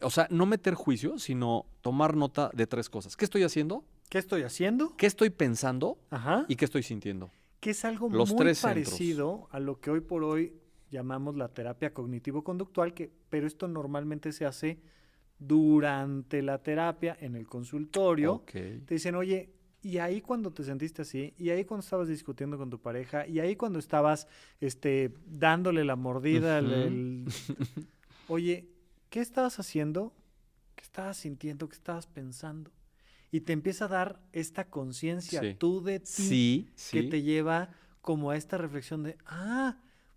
o sea, no meter juicio, sino tomar nota de 3 cosas. ¿Qué estoy haciendo? ¿Qué estoy haciendo? ¿Qué estoy pensando? Ajá. ¿Y qué estoy sintiendo? Que es algo Los muy 3 centros. parecido a lo que hoy por hoy llamamos la terapia cognitivo-conductual, pero esto normalmente se hace durante la terapia, en el consultorio. Ok. Te dicen, oye, y ahí cuando te sentiste así, y ahí cuando estabas discutiendo con tu pareja, y ahí cuando estabas dándole la mordida, Ujú. oye, ¿qué estabas haciendo? ¿Qué estabas sintiendo? ¿Qué estabas pensando? Y te empieza a dar esta conciencia Sí. tú de ti Sí, que sí. te lleva como a esta reflexión de,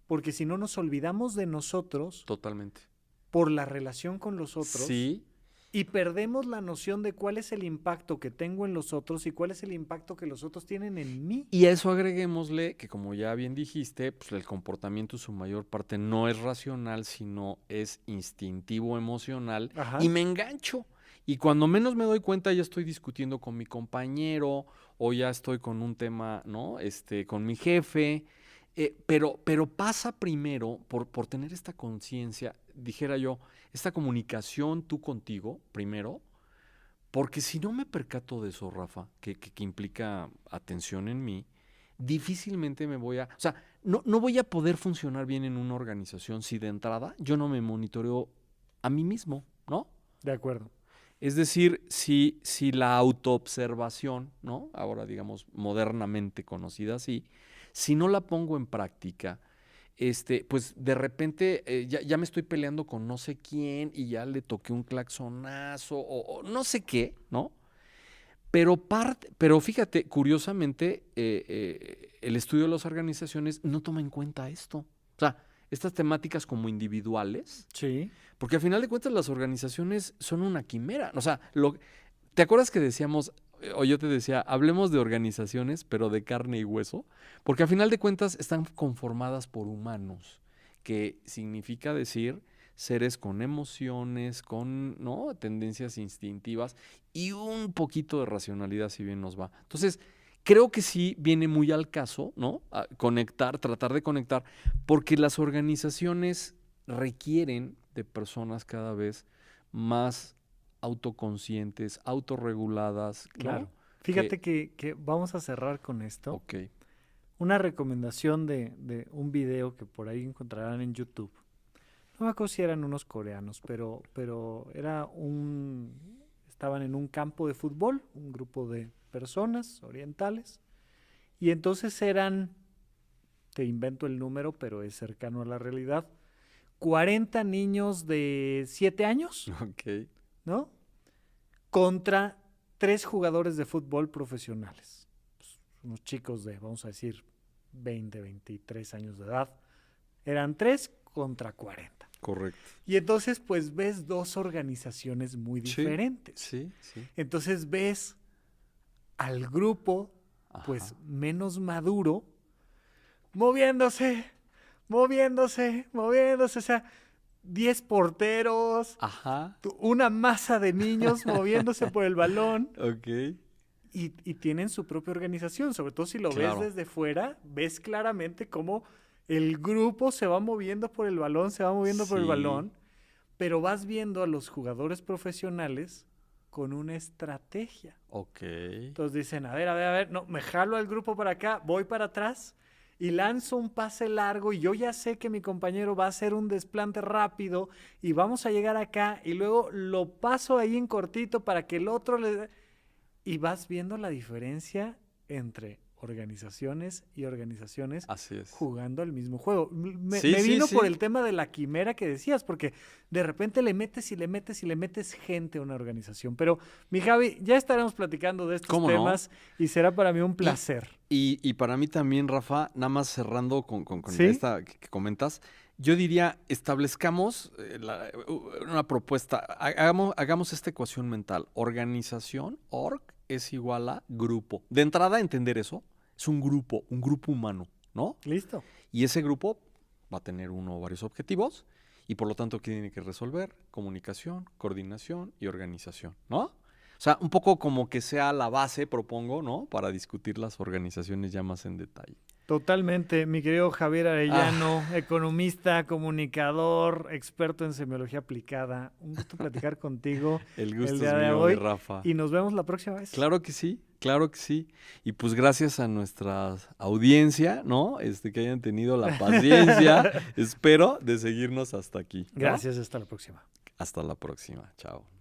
porque si no nos olvidamos de nosotros Totalmente. por la relación con los otros Sí. y perdemos la noción de cuál es el impacto que tengo en los otros y cuál es el impacto que los otros tienen en mí. Y a eso agreguémosle que, como ya bien dijiste, pues el comportamiento en su mayor parte no es racional, sino es instintivo, emocional, Ajá. y me engancho. Y cuando menos me doy cuenta, ya estoy discutiendo con mi compañero o ya estoy con un tema, ¿no? Con mi jefe. Pero pasa primero por tener esta conciencia, dijera yo, esta comunicación tú contigo, primero, porque si no me percato de eso, Rafa, que implica atención en mí, difícilmente me voy a... O sea, no voy a poder funcionar bien en una organización si de entrada yo no me monitoreo a mí mismo, ¿no? De acuerdo. Es decir, si la autoobservación, ¿no? Ahora digamos modernamente conocida así, si no la pongo en práctica, pues de repente ya me estoy peleando con no sé quién y ya le toqué un claxonazo o no sé qué, ¿no? Pero fíjate, curiosamente, el estudio de las organizaciones no toma en cuenta esto. O sea, estas temáticas como individuales, Sí. porque al final de cuentas las organizaciones son una quimera. O sea, ¿te acuerdas que decíamos, o yo te decía, hablemos de organizaciones, pero de carne y hueso? Porque al final de cuentas están conformadas por humanos, que significa decir seres con emociones, con, ¿no?, tendencias instintivas y un poquito de racionalidad, si bien nos va. Entonces, creo que sí viene muy al caso, ¿no? A conectar, tratar de conectar, porque las organizaciones requieren de personas cada vez más autoconscientes, autorreguladas, ¿no? Claro. Fíjate que vamos a cerrar con esto. Ok. Una recomendación de un video que por ahí encontrarán en YouTube. No me acuerdo si eran unos coreanos, pero estaban en un campo de fútbol, un grupo de personas orientales, y entonces te invento el número, pero es cercano a la realidad, 40 niños de 7 años, Ok. ¿no? Contra 3 jugadores de fútbol profesionales. Pues, unos chicos de, vamos a decir, 20, 23 años de edad. Eran 3 contra 40. Correcto. Y entonces, pues, ves 2 organizaciones muy diferentes. Sí, sí. Entonces ves al grupo, pues, Ajá. menos maduro, moviéndose, moviéndose, moviéndose. O sea, 10 porteros, Ajá. una masa de niños moviéndose por el balón Ok. y tienen su propia organización. Sobre todo si lo Claro. ves desde fuera, ves claramente cómo el grupo se va moviendo por el balón, se va moviendo por el Sí. balón, pero vas viendo a los jugadores profesionales con una estrategia. Ok. Entonces dicen, a ver, no, me jalo al grupo para acá, voy para atrás y lanzo un pase largo y yo ya sé que mi compañero va a hacer un desplante rápido y vamos a llegar acá y luego lo paso ahí en cortito para que el otro le... Y vas viendo la diferencia entre organizaciones y organizaciones Así es. jugando al mismo juego. Me Sí, sí, vino por sí. el tema de la quimera que decías, porque de repente le metes y le metes y le metes gente a una organización. Pero, mi Javi, ya estaremos platicando de estos ¿Cómo no? temas y será para mí un placer. Y para mí también, Rafa, nada más cerrando con ¿Sí? esta que comentas, yo diría, establezcamos una propuesta, hagamos esta ecuación mental. Organización, org, es igual a grupo. De entrada, entender eso, es un grupo humano, ¿no? Listo. Y ese grupo va a tener uno o varios objetivos y por lo tanto, ¿qué tiene que resolver? Comunicación, coordinación y organización, ¿no? O sea, un poco como que sea la base, propongo, ¿no? Para discutir las organizaciones ya más en detalle. Totalmente, mi querido Javier Arellano, economista, comunicador, experto en semiología aplicada. Un gusto platicar contigo El gusto día es de mío, hoy. Rafa. Y nos vemos la próxima vez. Claro que sí, claro que sí. Y pues gracias a nuestra audiencia, ¿no? Que hayan tenido la paciencia, espero, de seguirnos hasta aquí, ¿no? Gracias, hasta la próxima. Hasta la próxima, chao.